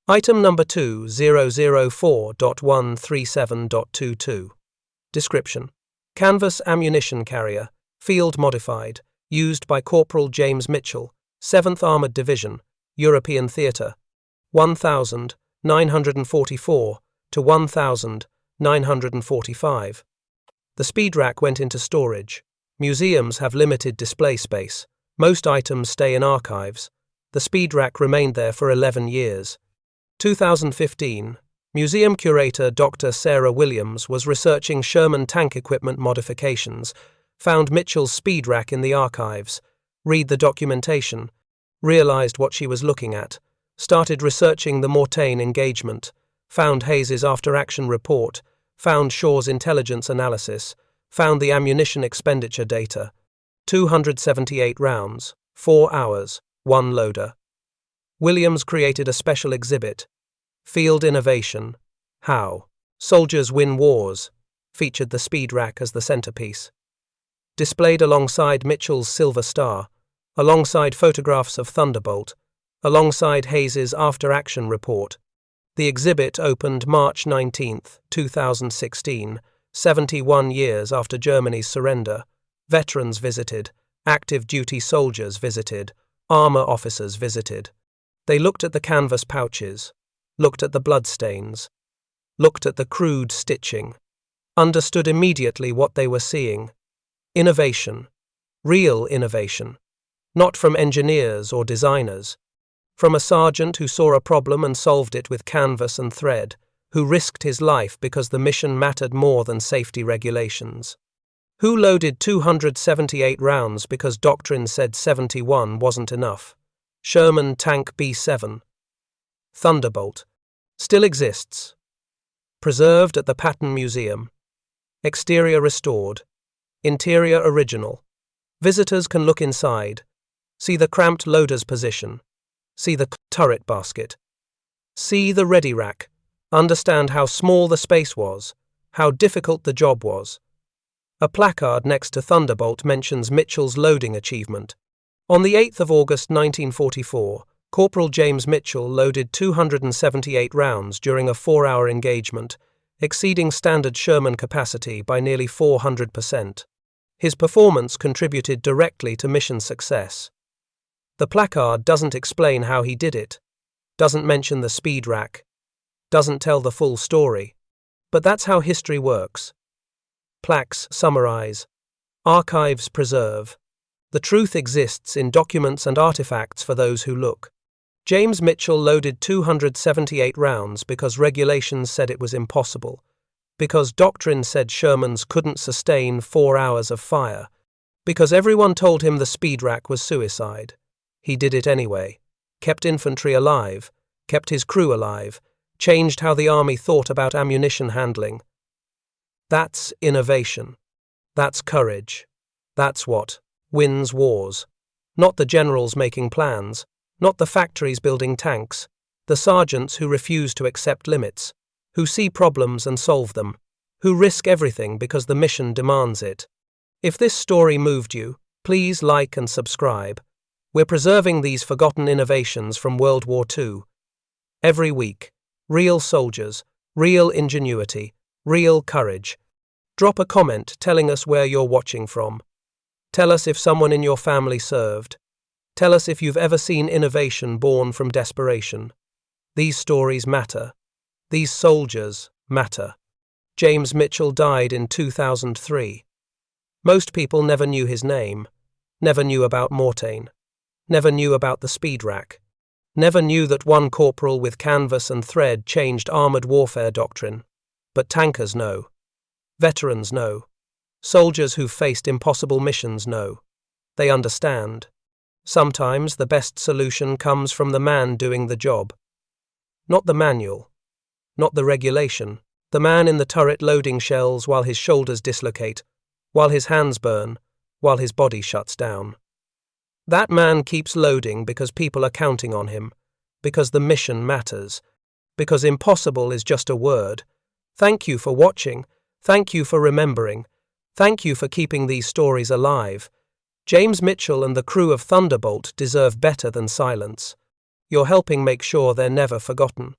Item number 2004.137.22. Description: canvas ammunition carrier, field modified, used by Corporal James Mitchell, 7th Armored Division, European Theatre, 1944 to 1945. The speed rack went into storage. Museums have limited display space. Most items stay in archives. The speed rack remained there for 11 years. 2015, museum curator Dr. Sarah Williams was researching Sherman tank equipment modifications, found Mitchell's speed rack in the archives, read the documentation, realized what she was looking at, started researching the Mortain engagement, found Hayes's after-action report, found Shaw's intelligence analysis, found the ammunition expenditure data. 278 rounds, 4 hours, 1 loader. Williams created a special exhibit, Field Innovation, How Soldiers Win Wars, featured the speed rack as the centerpiece. Displayed alongside Mitchell's Silver Star, alongside photographs of Thunderbolt, alongside Hayes's after-action report. The exhibit opened March 19, 2016, 71 years after Germany's surrender. Veterans visited, active duty soldiers visited, armor officers visited. They looked at the canvas pouches, looked at the bloodstains, looked at the crude stitching, understood immediately what they were seeing. Innovation, real innovation, not from engineers or designers, from a sergeant who saw a problem and solved it with canvas and thread, who risked his life because the mission mattered more than safety regulations, who loaded 278 rounds because doctrine said 71 wasn't enough. Sherman Tank B7. Thunderbolt. Still exists. Preserved at the Patton Museum. Exterior restored. Interior original. Visitors can look inside. See the cramped loader's position. See the turret basket. See the ready rack. Understand how small the space was, how difficult the job was. A placard next to Thunderbolt mentions Mitchell's loading achievement. On the 8th of August 1944, Corporal James Mitchell loaded 278 rounds during a 4-hour engagement, exceeding standard Sherman capacity by nearly 400%. His performance contributed directly to mission success. The placard doesn't explain how he did it. doesn't mention the speed rack, doesn't tell the full story. But that's how history works. Plaques summarize, archives preserve. The truth exists in documents and artifacts for those who look. James Mitchell loaded 278 rounds because regulations said it was impossible, because doctrine said Shermans couldn't sustain 4 hours of fire, because everyone told him the speed rack was suicide. He did it anyway, kept infantry alive, kept his crew alive, changed how the army thought about ammunition handling. That's innovation. That's courage. That's what wins wars. Not the generals making plans, not the factories building tanks, the sergeants who refuse to accept limits, who see problems and solve them, who risk everything because the mission demands it. If this story moved you, please like and subscribe. We're preserving these forgotten innovations from World War II. Every week, real soldiers, real ingenuity, real courage. Drop a comment telling us where you're watching from. Tell us if someone in your family served. Tell us if you've ever seen innovation born from desperation. These stories matter. These soldiers matter. James Mitchell died in 2003. Most people never knew his name, never knew about Mortain, never knew about the speed rack, never knew that one corporal with canvas and thread changed armoured warfare doctrine. But tankers know. Veterans know. Soldiers who've faced impossible missions know. They understand. Sometimes the best solution comes from the man doing the job. Not the manual. Not the regulation. The man in the turret loading shells while his shoulders dislocate, while his hands burn, while his body shuts down. That man keeps loading because people are counting on him, because the mission matters, because impossible is just a word. Thank you for watching. Thank you for remembering. Thank you for keeping these stories alive. James Mitchell and the crew of Thunderbolt deserve better than silence. You're helping make sure they're never forgotten.